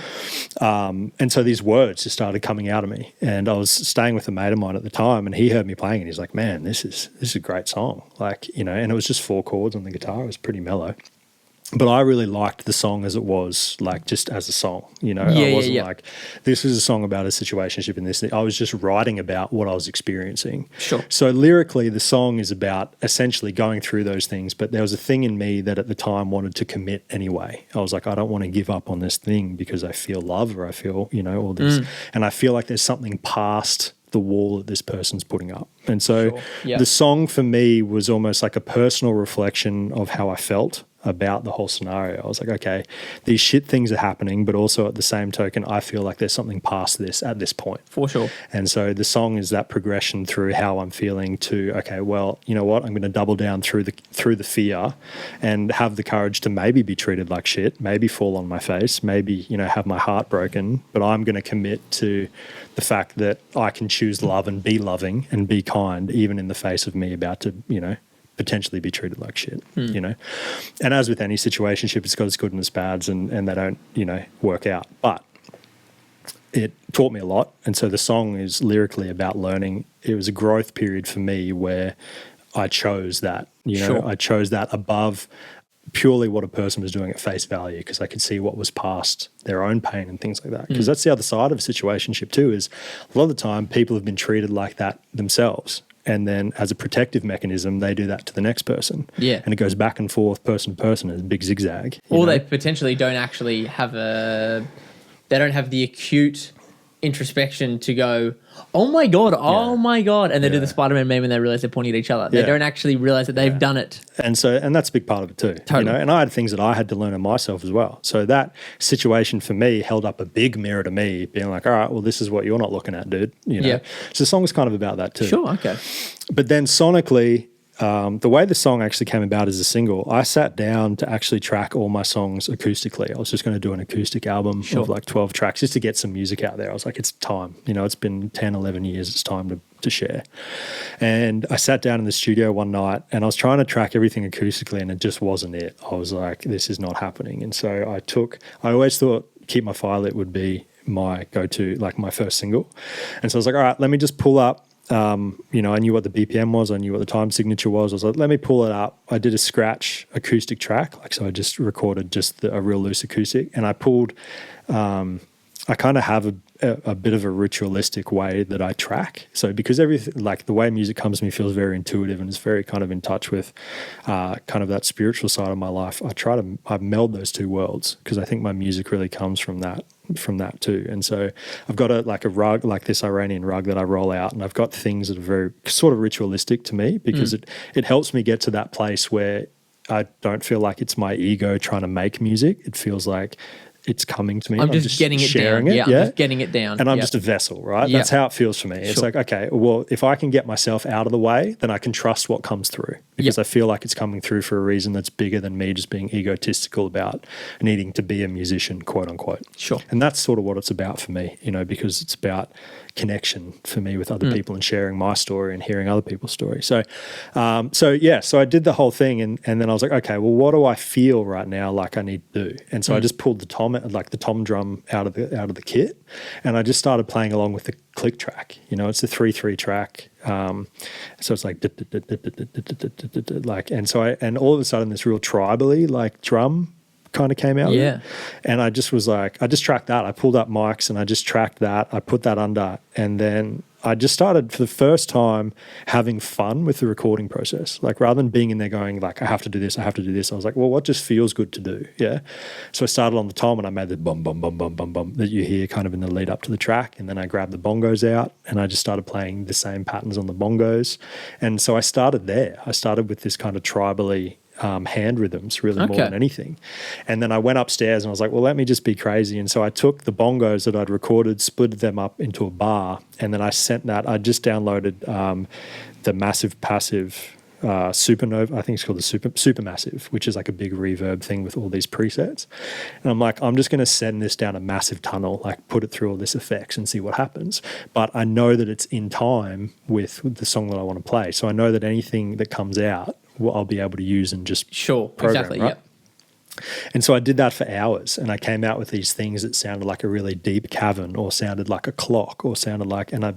S1: And so these words just started coming out of me, and I was staying with a mate of mine at the time, and he heard me playing and he's like, man, this is a great song. Like, you know, and it was just 4 chords on the guitar. It was pretty mellow. But I really liked the song as it was, like just as a song, you know. I wasn't like, this is a song about a situationship in this thing. I was just writing about what I was experiencing.
S2: Sure.
S1: So lyrically, the song is about essentially going through those things. But there was a thing in me that at the time wanted to commit anyway. I was like, I don't want to give up on this thing because I feel love, or I feel, you know, all this. And I feel like there's something past the wall that this person's putting up. And so the song for me was almost like a personal reflection of how I felt about the whole scenario. I was like, okay, these shit things are happening, but also at the same token, I feel like there's something past this at this point.
S2: For sure.
S1: And so the song is that progression through how I'm feeling to, okay, well, you know what, I'm going to double down through the fear and have the courage to maybe be treated like shit, maybe fall on my face, maybe, you know, have my heart broken, but I'm going to commit to the fact that I can choose love and be loving and be kind, even in the face of me about to, you know, potentially be treated like shit, you know. And as with any situationship, it's got its good and its bads, and they don't, you know, work out. But it taught me a lot. And so the song is lyrically about learning. It was a growth period for me where I chose that, you know, I chose that above purely what a person was doing at face value, because I could see what was past their own pain and things like that. Because that's the other side of situationship too, is a lot of the time people have been treated like that themselves. and then as a protective mechanism, they do that to the next person.
S2: Yeah.
S1: And it goes back and forth, person to person, as a big zigzag.
S2: Or they potentially don't actually have they don't have the acute introspection to go, oh my God, and they do the Spider-Man meme and they realize they're pointing at each other. They don't actually realize that they've done it.
S1: And that's a big part of it too.
S2: Totally.
S1: And I had things that I had to learn on myself as well. So that situation for me held up a big mirror to me, being like, all right, well, this is what you're not looking at, dude. So the song's kind of about that too.
S2: Sure, okay.
S1: But then sonically, the way the song actually came about as a single, I sat down to actually track all my songs acoustically. I was just going to do an acoustic album of like 12 tracks just to get some music out there. I was like, it's time. It's been 10, 11 years. It's time to share. And I sat down in the studio one night and I was trying to track everything acoustically and it just wasn't it. I was like, this is not happening. And so I always thought Keep My Fire Lit would be my go-to, like my first single. And so I was like, all right, let me just pull up. I knew what the BPM was. I knew what the time signature was. I was like, let me pull it up. I did a scratch acoustic track. So I just recorded just a real loose acoustic and I pulled, I kind of have a bit of a ritualistic way that I track. So because everything, like the way music comes to me feels very intuitive and it's very kind of in touch with kind of that spiritual side of my life. I meld those two worlds because I think my music really comes from that too. And so I've got a rug, like this Iranian rug that I roll out, and I've got things that are very sort of ritualistic to me because it helps me get to that place where I don't feel like it's my ego trying to make music. It feels like it's coming to me.
S2: I'm just getting it
S1: sharing
S2: down.
S1: it.
S2: Yeah, I'm just getting it down.
S1: And I'm just a vessel, right? That's how it feels for me. It's like, okay, well, if I can get myself out of the way, then I can trust what comes through because I feel like it's coming through for a reason that's bigger than me just being egotistical about needing to be a musician, quote unquote.
S2: Sure.
S1: And that's sort of what it's about for me, because it's about connection for me with other people and sharing my story and hearing other people's stories. So I did the whole thing and then I was like, okay, well, what do I feel right now like I need to do? And so I just pulled the tom drum out of the kit and I just started playing along with the click track. It's a 3/3 track. So it's like and all of a sudden this real tribally like drum kind of came out.
S2: Yeah.
S1: And I just was like, I just tracked that. I pulled up mics and I just tracked that. I put that under. And then I just started for the first time having fun with the recording process. Like rather than being in there going like, I have to do this, I was like, well, what just feels good to do? Yeah. So I started on the tom and I made the bum, bum, bum, bum, bum, bum that you hear kind of in the lead up to the track. And then I grabbed the bongos out and I just started playing the same patterns on the bongos. And so I started there. I started with this kind of tribally hand rhythms more than anything. And then I went upstairs and I was like, well, let me just be crazy. And so I took the bongos that I'd recorded, split them up into a bar, and then I sent that. I just downloaded the Massive Passive Supernova, I think it's called the Supermassive, which is like a big reverb thing with all these presets. And I'm like, I'm just going to send this down a massive tunnel, like put it through all this effects and see what happens. But I know that it's in time with the song that I want to play. So I know that anything that comes out, I'll be able to use and just program,
S2: exactly,
S1: right?
S2: yep.
S1: And so I did that for hours and I came out with these things that sounded like a really deep cavern or sounded like a clock or sounded like, and I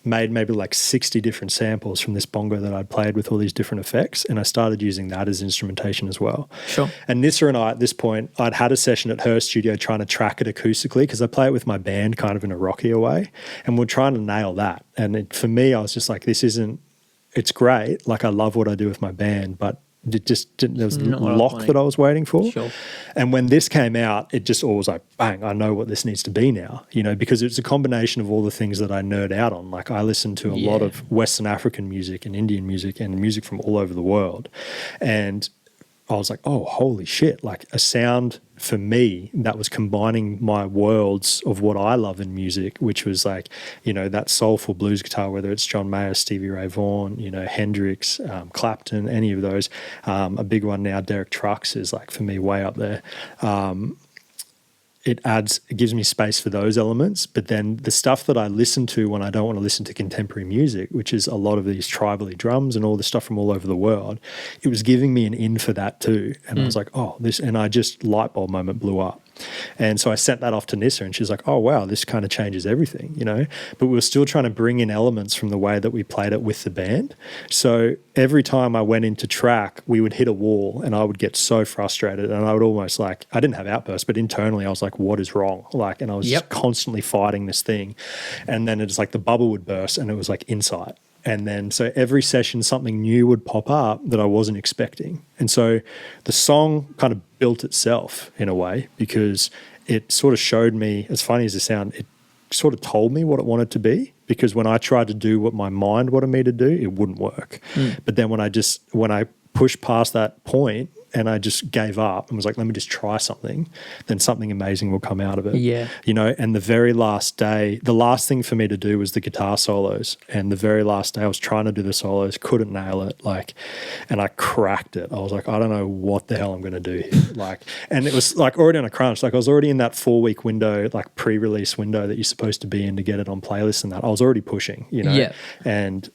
S1: made maybe like 60 different samples from this bongo that I'd played with all these different effects, and I started using that as instrumentation as well.
S2: Sure.
S1: And Nissa and I at this point, I'd had a session at her studio trying to track it acoustically because I play it with my band kind of in a rockier way, and we're trying to nail that. And for me, I was just like, it's great. Like I love what I do with my band, but it just didn't, there was a lock that I was waiting for.
S2: Sure.
S1: And when this came out, it just all was like, bang, I know what this needs to be now, because it's a combination of all the things that I nerd out on. Like I listen to a lot of Western African music and Indian music and music from all over the world. And I was like, oh, holy shit, like a sound for me that was combining my worlds of what I love in music, which was like, that soulful blues guitar, whether it's John Mayer, Stevie Ray Vaughan, Hendrix, Clapton, any of those. A big one now, Derek Trucks, is like for me way up there. It gives me space for those elements, but then the stuff that I listen to when I don't want to listen to contemporary music, which is a lot of these tribally drums and all the stuff from all over the world, it was giving me an in for that too. And I was like, oh, and I just light bulb moment blew up. And so I sent that off to Nissa and she's like, oh, wow, this kind of changes everything, But we were still trying to bring in elements from the way that we played it with the band. So every time I went into track, we would hit a wall and I would get so frustrated and I would almost I didn't have outbursts, but internally I was like, what is wrong? And I was just constantly fighting this thing. And then it's like the bubble would burst and it was like insight. And then so every session something new would pop up that I wasn't expecting. And so the song kind of built itself in a way, because it sort of showed me, as funny as it sounds, it sort of told me what it wanted to be, because when I tried to do what my mind wanted me to do, it wouldn't work. But then when I pushed past that point and I just gave up and was like, let me just try something, then something amazing will come out of it.
S2: Yeah.
S1: You know, and the very last day, the last thing for me to do was the guitar solos. And the very last day I was trying to do the solos, couldn't nail it. And I cracked it. I was like, I don't know what the hell I'm going to do here. And it was like already on a crunch. Like I was already in that 4-week window, like pre-release window that you're supposed to be in to get it on playlists and that. I was already pushing, you know?
S2: Yeah.
S1: And,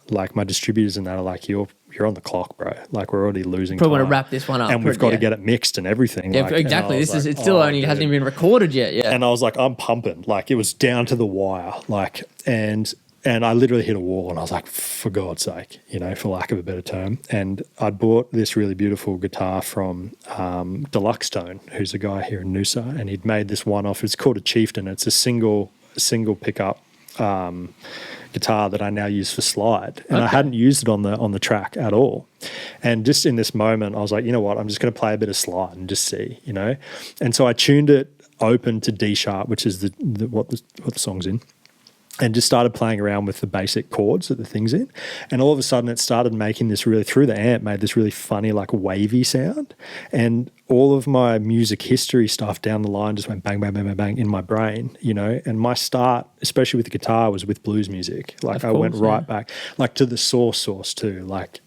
S1: like my distributors and that are like, you're on the clock, bro. Like we're already losing
S2: Probably
S1: time.
S2: want to wrap this one up.
S1: And we've got to get it mixed and everything.
S2: Yeah, exactly. It's still only hasn't even been recorded yet. Yeah.
S1: And I was like, I'm pumping. Like it was down to the wire. Like, and I literally hit a wall and I was like, for God's sake, you know, for lack of a better term. And I bought this really beautiful guitar from Deluxe Tone, who's a guy here in Noosa, and he'd made this one off. It's called a Chieftain. It's a single pickup guitar that I now use for slide, and I hadn't used it on the track at all. And just in this moment, I was like, you know what? I'm just going to play a bit of slide and just see, you know. And so I tuned it open to D sharp, which is what the song's in, and just started playing around with the basic chords that the thing's in. And all of a sudden, it started making this really, through the amp, made this really funny, like wavy sound. And all of my music history stuff down the line just went bang, bang, bang, bang, bang in my brain, you know. And my start, especially with the guitar, was with blues music. Like I went right back, like to the source too, like,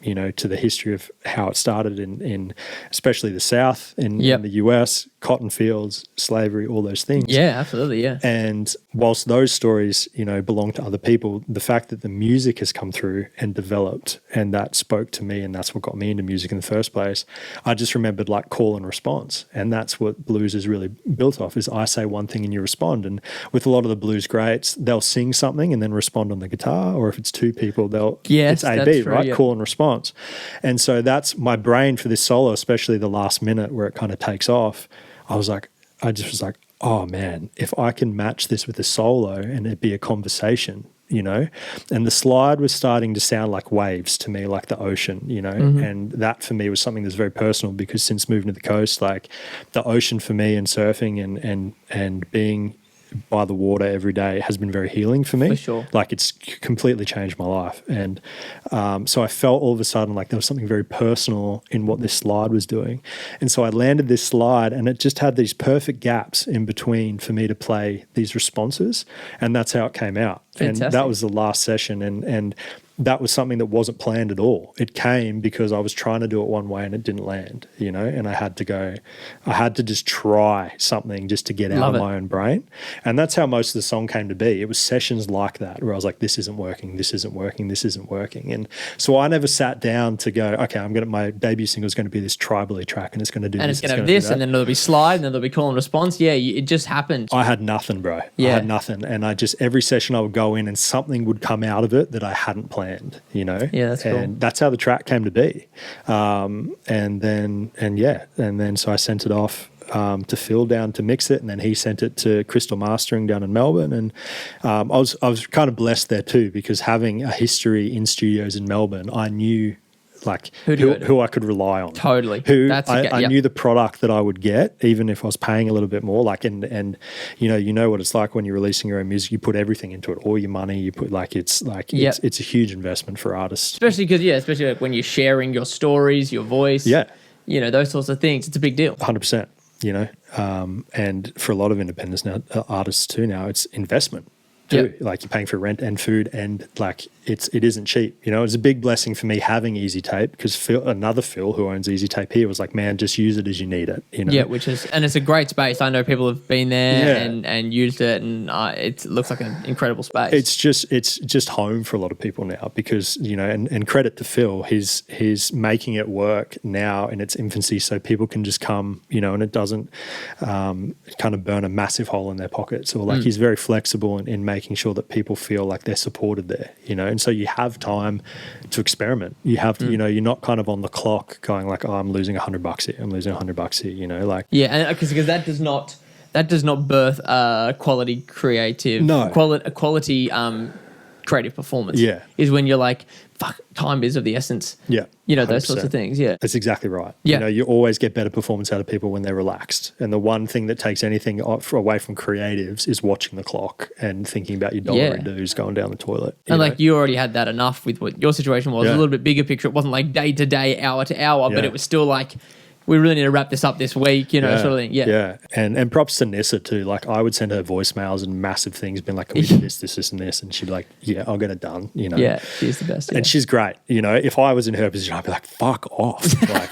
S1: you know, to the history of how it started in especially the South in the US, cotton fields, slavery, all those things.
S2: Yeah, absolutely, yeah.
S1: And whilst those stories, you know, belong to other people, the fact that the music has come through and developed and that spoke to me and that's what got me into music in the first place, I just remembered like call and response. And that's what blues is really built off, is I say one thing and you respond. And with a lot of the blues greats, they'll sing something and then respond on the guitar, or if it's two people, it's A-B, right? Yeah. Call and response. And so that's my brain for this solo, especially the last minute where it kind of takes off. I just was like, oh man, if I can match this with a solo and it be a conversation, you know. And the slide was starting to sound like waves to me, like the ocean, you know. And that for me was something that's very personal, because since moving to the coast, like the ocean for me and surfing and being by the water every day has been very healing for me.
S2: For sure.
S1: Like it's completely changed my life. And so I felt all of a sudden like there was something very personal in what this slide was doing. And so I landed this slide and it just had these perfect gaps in between for me to play these responses. And that's how it came out. Fantastic. And that was the last session. And that was something that wasn't planned at all. It came because I was trying to do it one way and it didn't land, you know, and I had to just try something just to get out of my own brain. And that's how most of the song came to be. It was sessions like that where I was like, this isn't working, this isn't working, this isn't working. And so I never sat down to go, okay, my debut single is going to be this tribally track and it's going to do
S2: and
S1: this.
S2: And it's going to have this, and then there'll be slide, and then there'll be call and response. Yeah, it just happened.
S1: I had nothing, bro. Yeah. I had nothing. And every session I would go in and something would come out of it that I hadn't planned. You know,
S2: yeah, that's cool.
S1: And that's how the track came to be. And then so I sent it off to Phil down to mix it, and then he sent it to Crystal Mastering down in Melbourne. And I was kind of blessed there too, because having a history in studios in Melbourne, I knew like who I could rely on.
S2: Totally.
S1: I knew the product that I would get, even if I was paying a little bit more. Like, and you know what it's like when you're releasing your own music, you put everything into it, all your money, you put it's a huge investment for artists.
S2: Especially because, like when you're sharing your stories, your voice, you know, those sorts of things, it's a big deal.
S1: 100%, you know, and for a lot of independents now, artists too now, it's investment. Like you're paying for rent and food, and like it isn't cheap. You know, it's a big blessing for me having Easy Tape, because another Phil who owns Easy Tape here was like, man, just use it as you need it. You know?
S2: Yeah, and it's a great space. I know people have been there and used it, and it looks like an incredible space.
S1: It's just home for a lot of people now, because, you know, and credit to Phil, he's making it work now in its infancy, so people can just come, you know, and it doesn't kind of burn a massive hole in their pockets, or like he's very flexible in making sure that people feel like they're supported there, you know. And so you have time to experiment. You have to, you know, you're not kind of on the clock going like, oh, I'm losing $100 here, I'm losing $100 here, you know, like.
S2: Yeah, and because that does not birth quality creative, quality creative performance.
S1: Yeah.
S2: Is when you're like, fuck, time is of the essence.
S1: Yeah.
S2: You know, those
S1: 100%.
S2: sorts of things. Yeah.
S1: That's exactly right.
S2: Yeah.
S1: You know, you always get better performance out of people when they're relaxed. And the one thing that takes anything away from creatives is watching the clock and thinking about your dollar and dues going down the toilet.
S2: And like you already had that enough with what your situation was. A little bit bigger picture. It wasn't like day to day, hour to hour, but it was still like, we really need to wrap this up this week, you know, sort of thing. Yeah.
S1: Yeah. And props to Nissa too. Like I would send her voicemails and massive things being like, can we do this, and this? And she'd be like, yeah, I'll get it done, you know.
S2: Yeah, she's the best. Yeah.
S1: And she's great. You know, if I was in her position, I'd be like, fuck off. Like,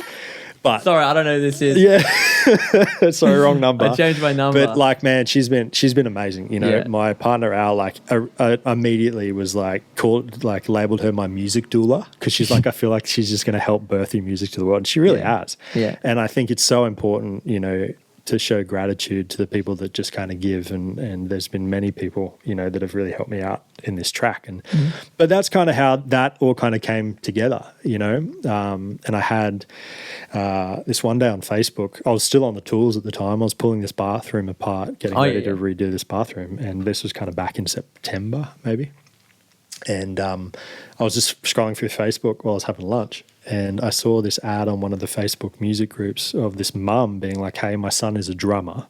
S1: but
S2: sorry, I don't know who this is.
S1: Yeah. Sorry, wrong number.
S2: I changed my number.
S1: But like, man, she's been amazing. You know, my partner Al, like, immediately was like labeled her my music doula because she's like, I feel like she's just going to help birth your music to the world. And she really has.
S2: Yeah.
S1: And I think it's so important, you know, to show gratitude to the people that just kind of give, and there's been many people, you know, that have really helped me out in this track, and but that's kind of how that all kind of came together, you know. And I had this one day on Facebook, I was still on the tools at the time, I was pulling this bathroom apart, getting ready to redo this bathroom, and this was kind of back in September maybe, and I was just scrolling through Facebook while I was having lunch, and I saw this ad on one of the Facebook music groups of this mum being like, hey, my son is a drummer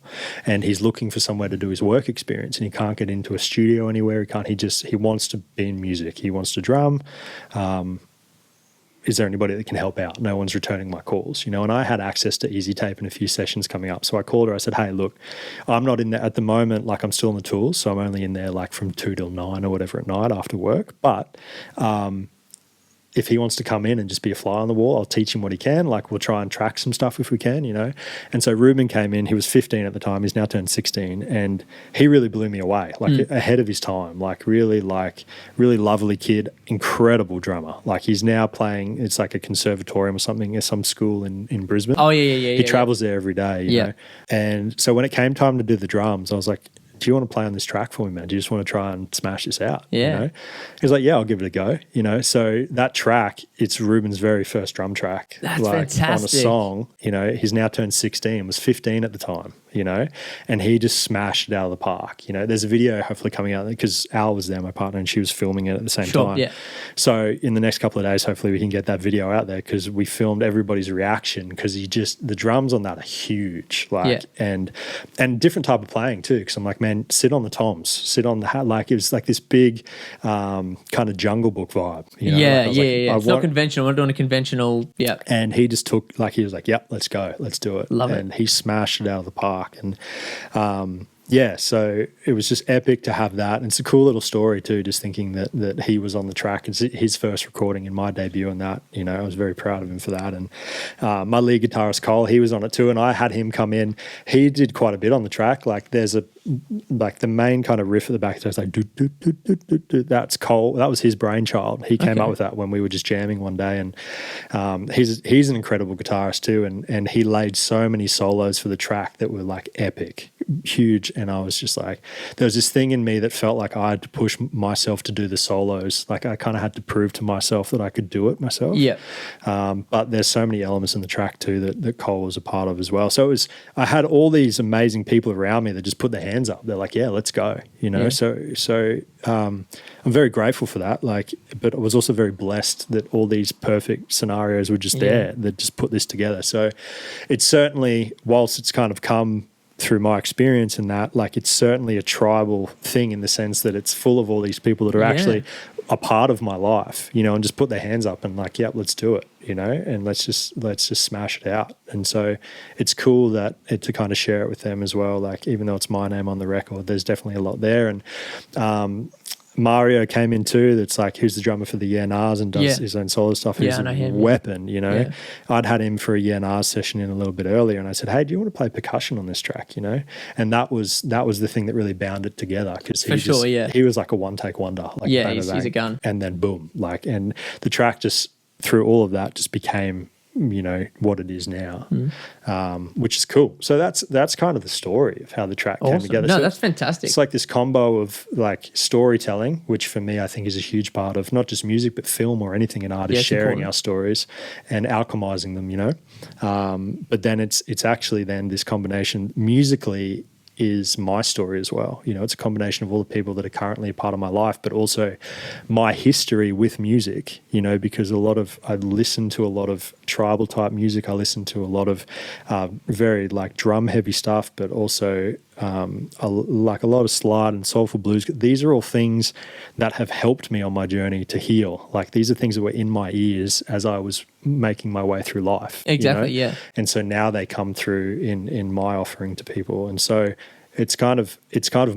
S1: and he's looking for somewhere to do his work experience and he can't get into a studio anywhere. He wants to be in music. He wants to drum. Is there anybody that can help out? No one's returning my calls, you know, and I had access to Easy Tape and a few sessions coming up. So I called her, I said, hey, look, I'm not in there at the moment, like I'm still on the tools. So I'm only in there like from 2 till 9 or whatever at night after work. But if he wants to come in and just be a fly on the wall, I'll teach him what he can. Like we'll try and track some stuff if we can, you know. And so Ruben came in, he was 15 at the time, he's now turned 16, and he really blew me away, like ahead of his time, like really lovely kid, incredible drummer. Like he's now playing, it's like a conservatorium or something at some school in Brisbane.
S2: Oh, yeah.
S1: He travels there every day, you know. And so when it came time to do the drums, I was like, do you want to play on this track for me, man? Do you just want to try and smash this out?
S2: Yeah.
S1: You know? He's like, yeah, I'll give it a go. You know, so that track, it's Ruben's very first drum track.
S2: That's
S1: like,
S2: fantastic.
S1: On a song, you know, he's now turned 16, was 15 at the time, you know, and he just smashed it out of the park. You know, there's a video hopefully coming out because Al was there, my partner, and she was filming it at the same time.
S2: Yeah.
S1: So in the next couple of days, hopefully we can get that video out there because we filmed everybody's reaction because the drums on that are huge, like, and different type of playing too. Because I'm like, man, sit on the toms, sit on the like it was like this big kind of Jungle Book vibe. You know?
S2: It's not conventional. We're not doing a conventional. Yeah.
S1: And he just took he was like, yep, let's go, let's do it.
S2: Love it.
S1: And he smashed it out of the park. And so it was just epic to have that. And it's a cool little story too, just thinking that he was on the track. It's his first recording and my debut on that. You know, I was very proud of him for that. And my lead guitarist, Cole, he was on it too. And I had him come in. He did quite a bit on the track. Like there's the main kind of riff at the back. So it's like, that's Cole. That was his brainchild. He came up with that when we were just jamming one day. And he's an incredible guitarist too. And he laid so many solos for the track that were like epic, huge. And I was just like, there was this thing in me that felt like I had to push myself to do the solos. Like I kind of had to prove to myself that I could do it myself.
S2: Yeah.
S1: But there's so many elements in the track too that Cole was a part of as well. So I had all these amazing people around me that just put their hands up. They're like, yeah, let's go, you know? Yeah. So I'm very grateful for that. Like, but I was also very blessed that all these perfect scenarios were just there that just put this together. So it's certainly, whilst it's kind of come through my experience in that, like it's certainly a tribal thing in the sense that it's full of all these people that are actually a part of my life, you know, and just put their hands up and like, yep, let's do it, you know, and let's just smash it out. And so it's cool to kind of share it with them as well. Like, even though it's my name on the record, there's definitely a lot there. And Mario came in too. That's like, who's the drummer for the YNRs and does his own solo stuff. He's a weapon, you know. Yeah. I'd had him for a YNR session in a little bit earlier, and I said, "Hey, do you want to play percussion on this track?" You know, and that was the thing that really bound it together because he was like a one-take wonder. Like,
S2: he's a gun.
S1: And then boom, like, and the track just through all of that just became, you know, what it is now, which is cool. So that's kind of the story of how the track came together.
S2: No,
S1: so
S2: that's fantastic.
S1: It's like this combo of like storytelling, which for me I think is a huge part of not just music but film or anything in art, is sharing our stories and alchemizing them, you know. But then it's actually then this combination musically is my story as well. You know, it's a combination of all the people that are currently a part of my life, but also my history with music, you know, because I listen to a lot of tribal type music. I listen to a lot of very like drum heavy stuff, but also like a lot of slide and soulful blues. These are all things that have helped me on my journey to heal. Like these are things that were in my ears as I was making my way through life.
S2: Exactly,
S1: you know?
S2: yeah.
S1: And so now they come through in my offering to people. And so it's kind of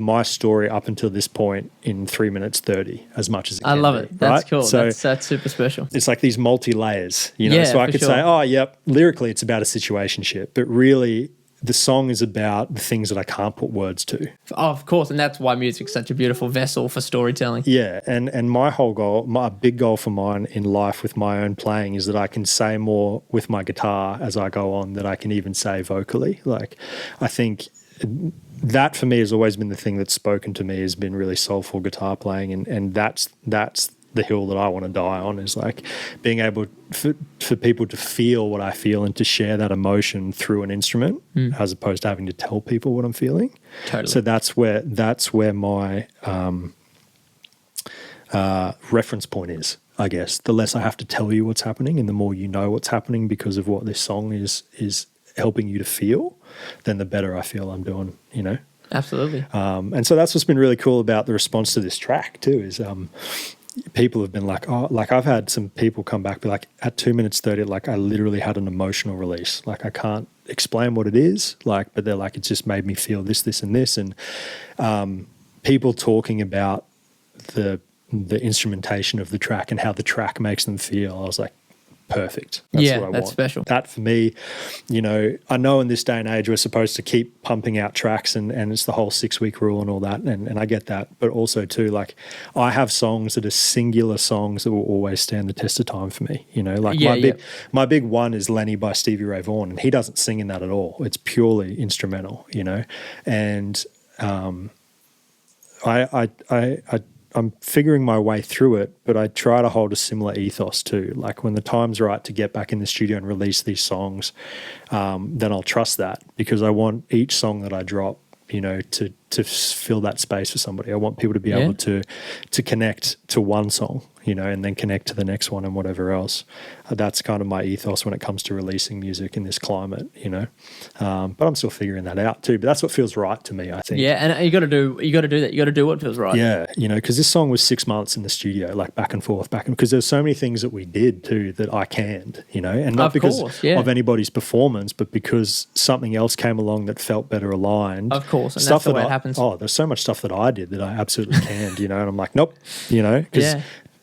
S1: my story up until this point in 3 minutes 30, as much as it
S2: I
S1: can
S2: love
S1: be,
S2: it. That's
S1: right?
S2: cool.
S1: So
S2: That's super special.
S1: it's like these multi-layers, you know.
S2: Yeah,
S1: so I
S2: for
S1: could
S2: sure.
S1: say, oh, yep, lyrically it's about a situationship, but really the song is about the things that I can't put words to.
S2: Oh, of course, and that's why music's such a beautiful vessel for storytelling.
S1: Yeah, and my whole goal, my big goal for mine in life with my own playing is that I can say more with my guitar as I go on than I can even say vocally. Like, I think that for me has always been the thing that's spoken to me, has been really soulful guitar playing, and that's the hill that I want to die on, is like being able for people to feel what I feel and to share that emotion through an instrument as opposed to having to tell people what I'm feeling.
S2: Totally.
S1: So that's where my reference point is, I guess. The less I have to tell you what's happening and the more you know what's happening because of what this song is helping you to feel, then the better I feel I'm doing, you know?
S2: Absolutely.
S1: And so that's what's been really cool about the response to this track too, is people have been like, oh, like I've had some people come back, be like, at 2 minutes 30, like I literally had an emotional release. Like I can't explain what it is, like, but they're like, it just made me feel this, this, and this. And people talking about the instrumentation of the track and how the track makes them feel. I was like, perfect. That's what I want.
S2: That's special.
S1: That for me, you know, I know in this day and age we're supposed to keep pumping out tracks and it's the whole 6-week rule and all that, and I get that, but also too, like I have songs that are singular songs that will always stand the test of time for me, you know, like my big one is Lenny by Stevie Ray Vaughan, and he doesn't sing in that at all. It's purely instrumental, you know, and I'm figuring my way through it, but I try to hold a similar ethos too. Like when the time's right to get back in the studio and release these songs, then I'll trust that, because I want each song that I drop, you know, to fill that space for somebody. I want people to be able to connect to one song, you know, and then connect to the next one and whatever else. That's kind of my ethos when it comes to releasing music in this climate, you know. But I'm still figuring that out too. But that's what feels right to me, I think.
S2: Yeah, and you got to do that. You got to do what feels right.
S1: Yeah, you know, because this song was 6 months in the studio, like back and forth, because there's so many things that we did too that I canned, you know, and not because of anybody's performance, but because something else came along that felt better aligned.
S2: Of course, and that's the way it happens.
S1: Oh, there's so much stuff that I did that I absolutely canned, you know, and I'm like, nope, you know, because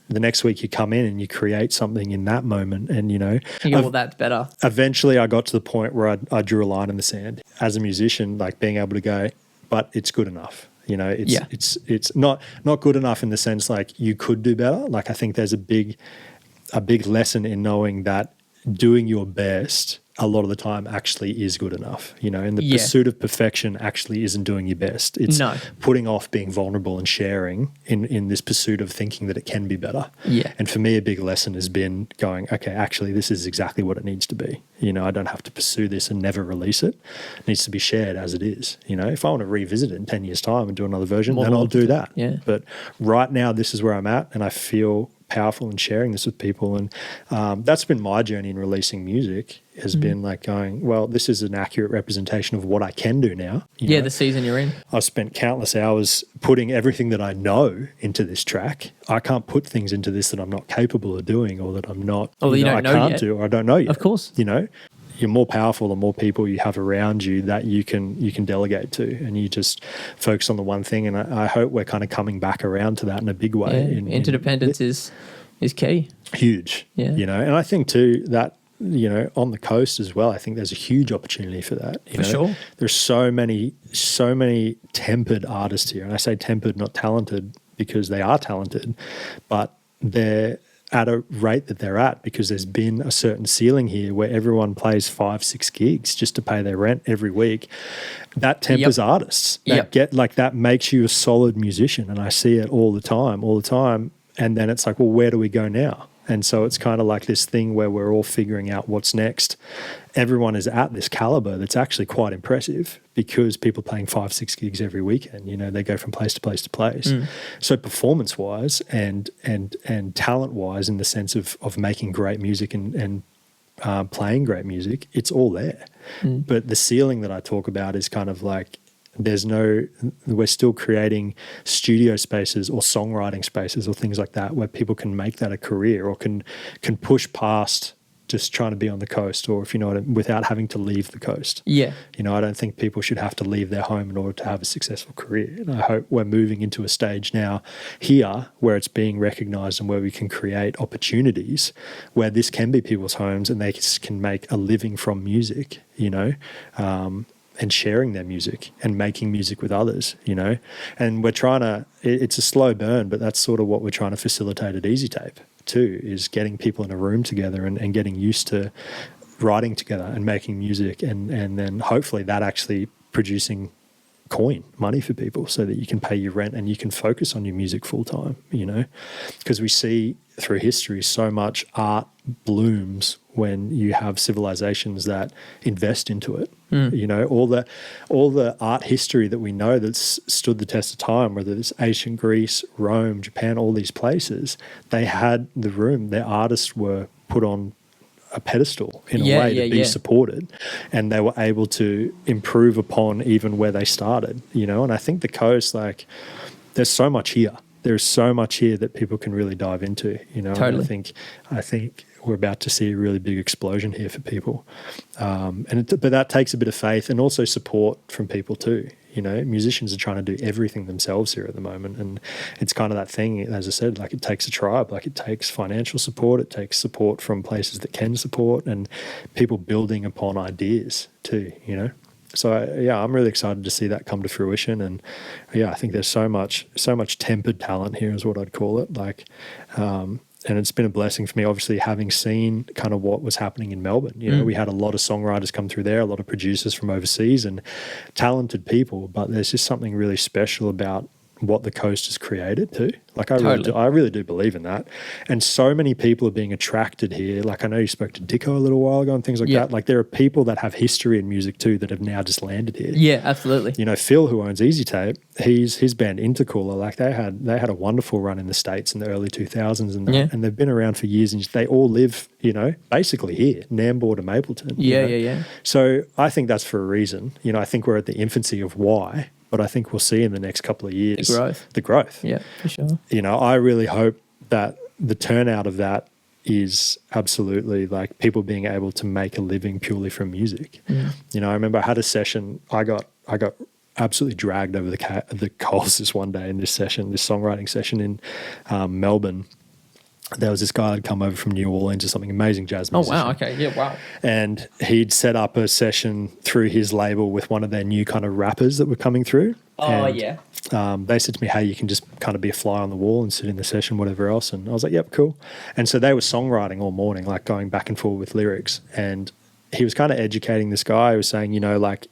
S1: the next week you come in and you create something in that moment, and, you know,
S2: well, that's better.
S1: Eventually I got to the point where I drew a line in the sand as a musician, like being able to go, but it's good enough. You know, it's not good enough in the sense like you could do better. Like I think there's a big lesson in knowing that doing your best a lot of the time actually is good enough, you know, and the pursuit of perfection actually isn't doing your best. It's putting off being vulnerable and sharing in this pursuit of thinking that it can be better.
S2: Yeah.
S1: And for me, a big lesson has been going, okay, actually this is exactly what it needs to be. You know, I don't have to pursue this and never release it. It needs to be shared as it is. You know, if I want to revisit it in 10 years' time and do another version, then I'll do that.
S2: Yeah.
S1: But right now, this is where I'm at, and I feel powerful in sharing this with people. And that's been my journey in releasing music, has been like going, well, this is an accurate representation of what I can do now. You know?
S2: The season you're in.
S1: I've spent countless hours putting everything that I know into this track. I can't put things into this that I'm not capable of doing, or that I'm not,
S2: or you know,
S1: I can't do, or I don't know yet.
S2: Of course.
S1: You know, you're more powerful the more people you have around you that you can delegate to, and you just focus on the one thing. And I hope we're kind of coming back around to that in a big way.
S2: Interdependence is key.
S1: Huge. Yeah. You know, and I think too that, you know, on the coast as well, I think there's a huge opportunity for that.
S2: For sure.
S1: There's so many tempered artists here. And I say tempered, not talented, because they are talented, but they're at a rate that they're at because there's been a certain ceiling here where everyone plays 5-6 gigs just to pay their rent every week. That tempers artists. That makes you a solid musician. And I see it all the time. And then it's like, well, where do we go now? And so it's kind of like this thing where we're all figuring out what's next. everyone is at this caliber that's actually quite impressive because people are playing 5-6 gigs every weekend. You know, they go from place to place to place. So performance wise and talent wise, in the sense of making great music and playing great music, it's all there. But the ceiling that I talk about is kind of like, we're still creating studio spaces or songwriting spaces or things like that where people can make that a career or can push past just trying to be on the coast, or if you know what I mean, without having to leave the coast.
S2: Yeah.
S1: You know, I don't think people should have to leave their home in order to have a successful career. And I hope we're moving into a stage now here where it's being recognized and where we can create opportunities where this can be people's homes and they can make a living from music, you know, and sharing their music and making music with others, you know. And we're trying to, it's a slow burn, but that's sort of what we're trying to facilitate at Easy Tape too, is getting people in a room together and getting used to writing together and making music, and then hopefully that actually producing money for people so that you can pay your rent and you can focus on your music full time, you know. Because we see through history so much art blooms when you have civilizations that invest into it. You know, all the art history that we know that's stood the test of time, whether it's ancient Greece, Rome, Japan, all these places, they had the room, their artists were put on a pedestal in a way to be supported, and they were able to improve upon even where they started, you know. And I think the coast, like, there's so much here. There's so much here that people can really dive into, you know.
S2: Totally.
S1: And I think we're about to see a really big explosion here for people. But that takes a bit of faith and also support from people too. You know, musicians are trying to do everything themselves here at the moment. And it's kind of that thing, as I said, like, it takes a tribe, like it takes financial support, it takes support from places that can support, and people building upon ideas too, you know. So I'm really excited to see that come to fruition. And I think there's so much tempered talent here is what I'd call it. Like, and it's been a blessing for me, obviously, having seen kind of what was happening in Melbourne. You know, we had a lot of songwriters come through there, a lot of producers from overseas and talented people, but there's just something really special about what the coast has created too. Like, I really do believe in that. And so many people are being attracted here. Like, I know you spoke to Dicko a little while ago and things like that. Like, there are people that have history in music too that have now just landed here. Yeah,
S2: absolutely.
S1: You know, Phil, who owns Easy Tape, his band Intercooler, like, they had a wonderful run in the States in the early 2000s and they've been around for years, and they all live, you know, basically here, Nambour to Mapleton.
S2: Yeah.
S1: So I think that's for a reason. You know, I think we're at the infancy of why, but I think we'll see in the next couple of years the growth.
S2: Yeah, for sure.
S1: You know, I really hope that the turnout of that is absolutely like people being able to make a living purely from music. You know, I remember I had a session, I got absolutely dragged over the coals this one day in this songwriting session in Melbourne. There was this guy who'd come over from New Orleans or something, amazing jazz musician.
S2: Oh, wow, okay, yeah, wow.
S1: And he'd set up a session through his label with one of their new kind of rappers that were coming through.
S2: Oh,
S1: and,
S2: yeah.
S1: They said to me, hey, you can just kind of be a fly on the wall and sit in the session, whatever else. And I was like, yep, cool. And so they were songwriting all morning, like going back and forth with lyrics. And he was kind of educating this guy who was saying, you know, like,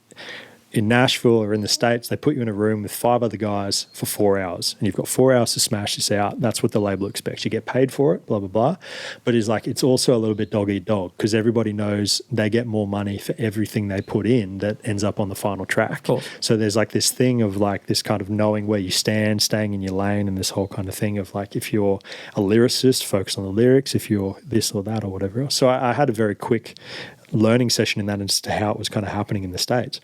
S1: in Nashville or in the States, they put you in a room with 5 other guys for 4 hours, and you've got 4 hours to smash this out. That's what the label expects. You get paid for it, blah, blah, blah. But it's like, it's also a little bit dog eat dog, because everybody knows they get more money for everything they put in that ends up on the final track.
S2: Of course.
S1: So there's like this thing of like this kind of knowing where you stand, staying in your lane, and this whole kind of thing of like, if you're a lyricist, focus on the lyrics, if you're this or that or whatever else. So I had a very quick learning session in that as to how it was kind of happening in the States.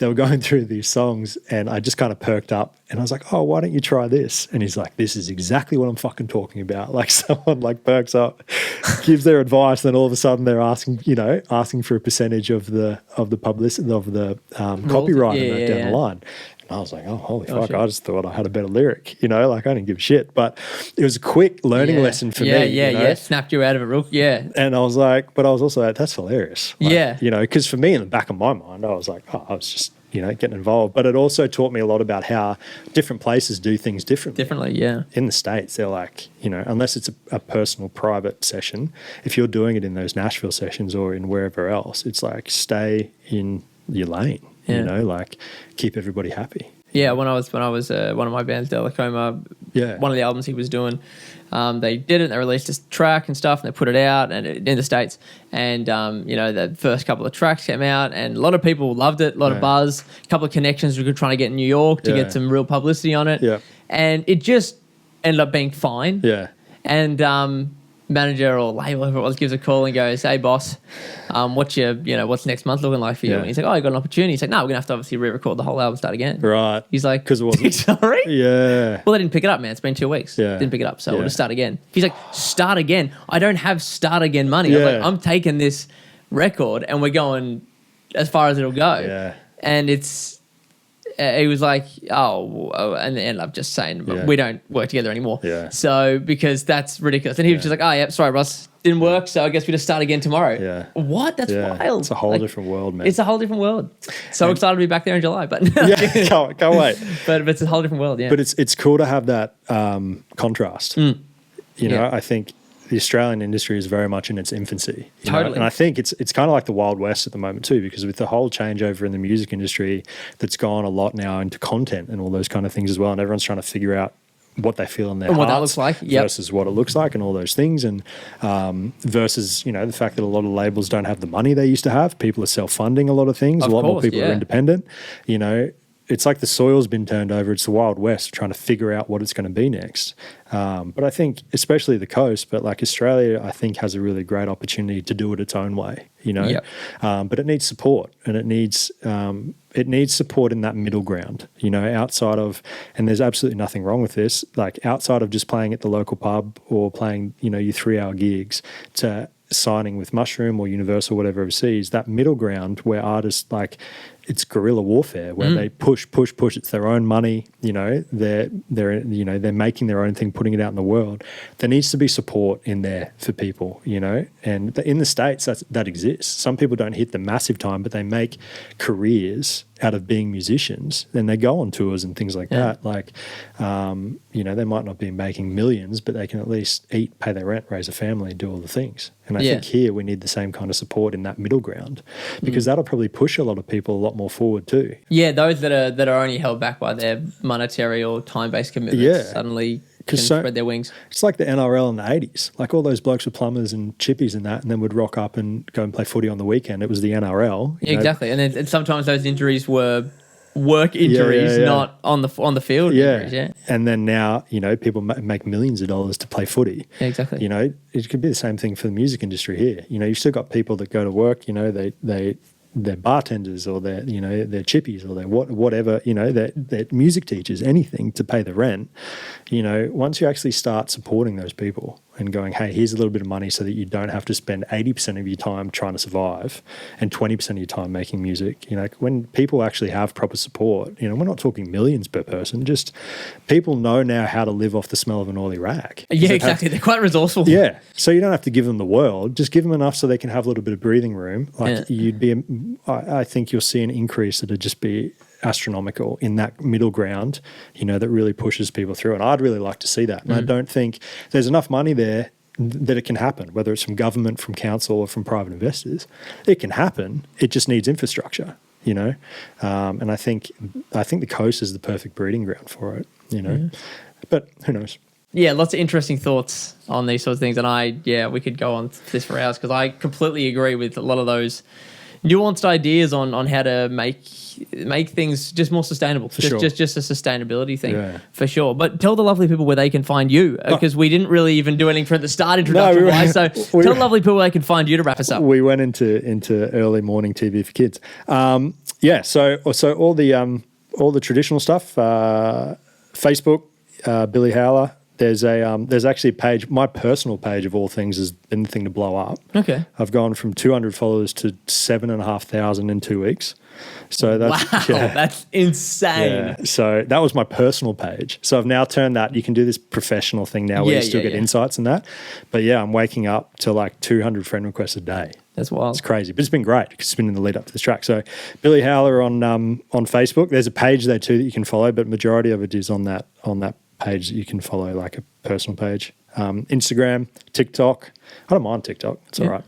S1: They were going through these songs and I just kind of perked up and I was like, oh, why don't you try this? And he's like, this is exactly what I'm fucking talking about. Like, someone like perks up, gives their advice, then all of a sudden they're asking for a percentage of the publicity, of the copyright down the line. And I was like, oh, holy fuck, I just thought I had a better lyric, you know, like I didn't give a shit. But it was a quick learning lesson for me.
S2: Yeah, snapped you out of it real,
S1: And I was like, but I was also like, that's hilarious. Like, you know, because for me in the back of my mind, I was like, oh, I was just, you know, getting involved. But it also taught me a lot about how different places do things differently. In the States, they're like, you know, unless it's a personal private session, if you're doing it in those Nashville sessions or in wherever else, it's like stay in your lane. You know, like keep everybody happy.
S2: Yeah, when I was one of my bands, Delacoma,
S1: Yeah.
S2: one of the albums he was doing, they did it. They released a track and stuff, and they put it out in the States. And the first couple of tracks came out, and a lot of people loved it. A lot of buzz. A couple of connections we were trying to get in New York to get some real publicity on it.
S1: Yeah.
S2: And it just ended up being fine.
S1: Yeah.
S2: And manager or label, whoever it was, gives a call and goes, "Hey boss, what's next month looking like for you?"
S1: Yeah.
S2: And he's like, "Oh, I got an opportunity." He's like, "No, we're gonna have to obviously re-record the whole album, start again."
S1: Right.
S2: He's like,
S1: Because it wasn't.
S2: Sorry.
S1: Yeah.
S2: Well, they didn't pick it up, man. It's been 2 weeks.
S1: Yeah.
S2: Didn't pick it up, so
S1: Yeah.
S2: we'll just start again. He's like, "Start again." I don't have start again money. I was like, I'm taking this record and we're going as far as it'll go.
S1: Yeah.
S2: And it's. He was like, and they ended up just saying, we don't work together anymore.
S1: Yeah.
S2: So, because that's ridiculous. And he was just like, "Oh, yeah, sorry, Ross, didn't work, so I guess we just start again tomorrow."
S1: Yeah.
S2: What? That's wild.
S1: It's a whole different world, man.
S2: It's a whole different world. So excited to be back there in July, but
S1: can't wait.
S2: but it's a whole different world, yeah.
S1: But it's cool to have that contrast. You know, I think the Australian industry is very much in its infancy. You know?
S2: Totally.
S1: And I think it's kind of like the Wild West at the moment too, because with the whole changeover in the music industry that's gone a lot now into content and all those kind of things as well, and everyone's trying to figure out what they feel in their
S2: And what that
S1: hearts
S2: looks like,
S1: versus what it looks like and all those things, and versus the fact that a lot of labels don't have the money they used to have. People are self-funding a lot of things.
S2: Of
S1: a lot more
S2: course,
S1: people are independent. It's like the soil's been turned over. It's the Wild West trying to figure out what it's going to be next. But I think, especially the coast, but like Australia, I think has a really great opportunity to do it its own way, but it needs support, and it needs support in that middle ground, outside of, and there's absolutely nothing wrong with this, like outside of just playing at the local pub or playing, your 3-hour gigs, to signing with Mushroom or Universal, whatever overseas, that middle ground where artists it's guerrilla warfare where they push. It's their own money. They're making their own thing, putting it out in the world. There needs to be support in there for people, and in the States that exists. Some people don't hit the massive time, but they make careers out of being musicians. Then they go on tours and things like that. They might not be making millions, but they can at least eat, pay their rent, raise a family, do all the things. And I think here we need the same kind of support in that middle ground, because that'll probably push a lot of people a lot more forward too. Yeah,
S2: those that are only held back by their monetary or time-based commitments suddenly can spread their wings.
S1: It's like the NRL in the 80s. Like all those blokes were plumbers and chippies and that, and then would rock up and go and play footy on the weekend. It was the NRL.
S2: Exactly. And then sometimes those injuries were work injuries, not on the field injuries. Yeah.
S1: And then now, people make millions of dollars to play footy.
S2: Yeah, exactly.
S1: It could be the same thing for the music industry here. You've still got people that go to work, they're bartenders, or they're chippies, or they're whatever, they're music teachers, anything to pay the rent. Once you actually start supporting those people and going, hey, here's a little bit of money so that you don't have to spend 80% of your time trying to survive and 20% of your time making music. When people actually have proper support, we're not talking millions per person, just people know now how to live off the smell of an oily rag.
S2: Yeah, exactly. They're quite resourceful.
S1: Yeah. So you don't have to give them the world, just give them enough so they can have a little bit of breathing room. I think you'll see an increase that'll just be astronomical in that middle ground, that really pushes people through. And I'd really like to see that. And I don't think there's enough money there that it can happen, whether it's from government, from council, or from private investors. It can happen. It just needs infrastructure, and I think the coast is the perfect breeding ground for it, But who knows?
S2: Yeah, lots of interesting thoughts on these sorts of things. And we could go on this for hours, because I completely agree with a lot of those nuanced ideas on how to make things just more sustainable. Just a sustainability thing, for sure. But tell the lovely people where they can find you, because we didn't really even do anything for the start introduction wise. So tell the lovely people where they can find you to wrap us up.
S1: We went into early morning TV for kids. So all the traditional stuff, Facebook, Billy Howler. There's actually a page. My personal page of all things has been the thing to blow up.
S2: Okay,
S1: I've gone from 200 followers to 7,500 in 2 weeks. So
S2: that's insane.
S1: Yeah. So that was my personal page. So I've now turned that. You can do this professional thing now where you still get insights and that. But I'm waking up to like 200 friend requests a day.
S2: That's wild.
S1: It's crazy, but it's been great because it's been in the lead up to this track. So Billy Howler on Facebook. There's a page there too that you can follow, but majority of it is on that page that you can follow, like a personal page. Instagram, TikTok. I don't mind TikTok. It's all right.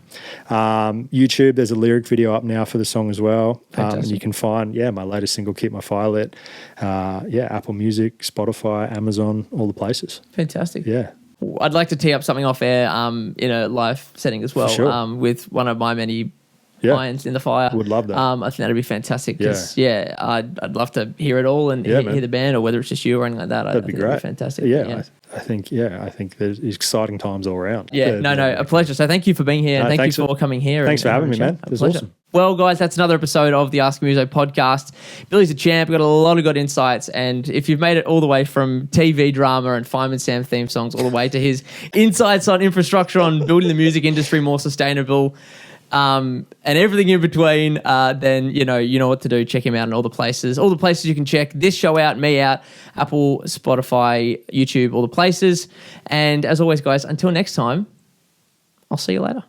S1: YouTube, there's a lyric video up now for the song as well. And you can find, my latest single, Keep My Fire Lit. Apple Music, Spotify, Amazon, all the places.
S2: Fantastic.
S1: Yeah.
S2: I'd like to tee up something off air in a live setting as well,
S1: sure.
S2: with one of my many irons in the fire.
S1: Would love that.
S2: I think that'd be fantastic. I'd love to hear it all and hear the band, or whether it's just you or anything like that.
S1: That'd be great.
S2: That'd be fantastic.
S1: I think there's exciting times all around.
S2: A pleasure. So thank you for being here. Thank you for coming here.
S1: Thanks for having me, man. It was awesome.
S2: Well, guys, that's another episode of the Ask Muso podcast. Billy's a champ. We've got a lot of good insights. And if you've made it all the way from TV drama and Fireman Sam theme songs all the way to his insights on infrastructure, on building the music industry more sustainable, and everything in between, then you know what to do. Check him out in all the places you can check this show out, me out, Apple, Spotify, YouTube, all the places. And as always, guys, until next time, I'll see you later.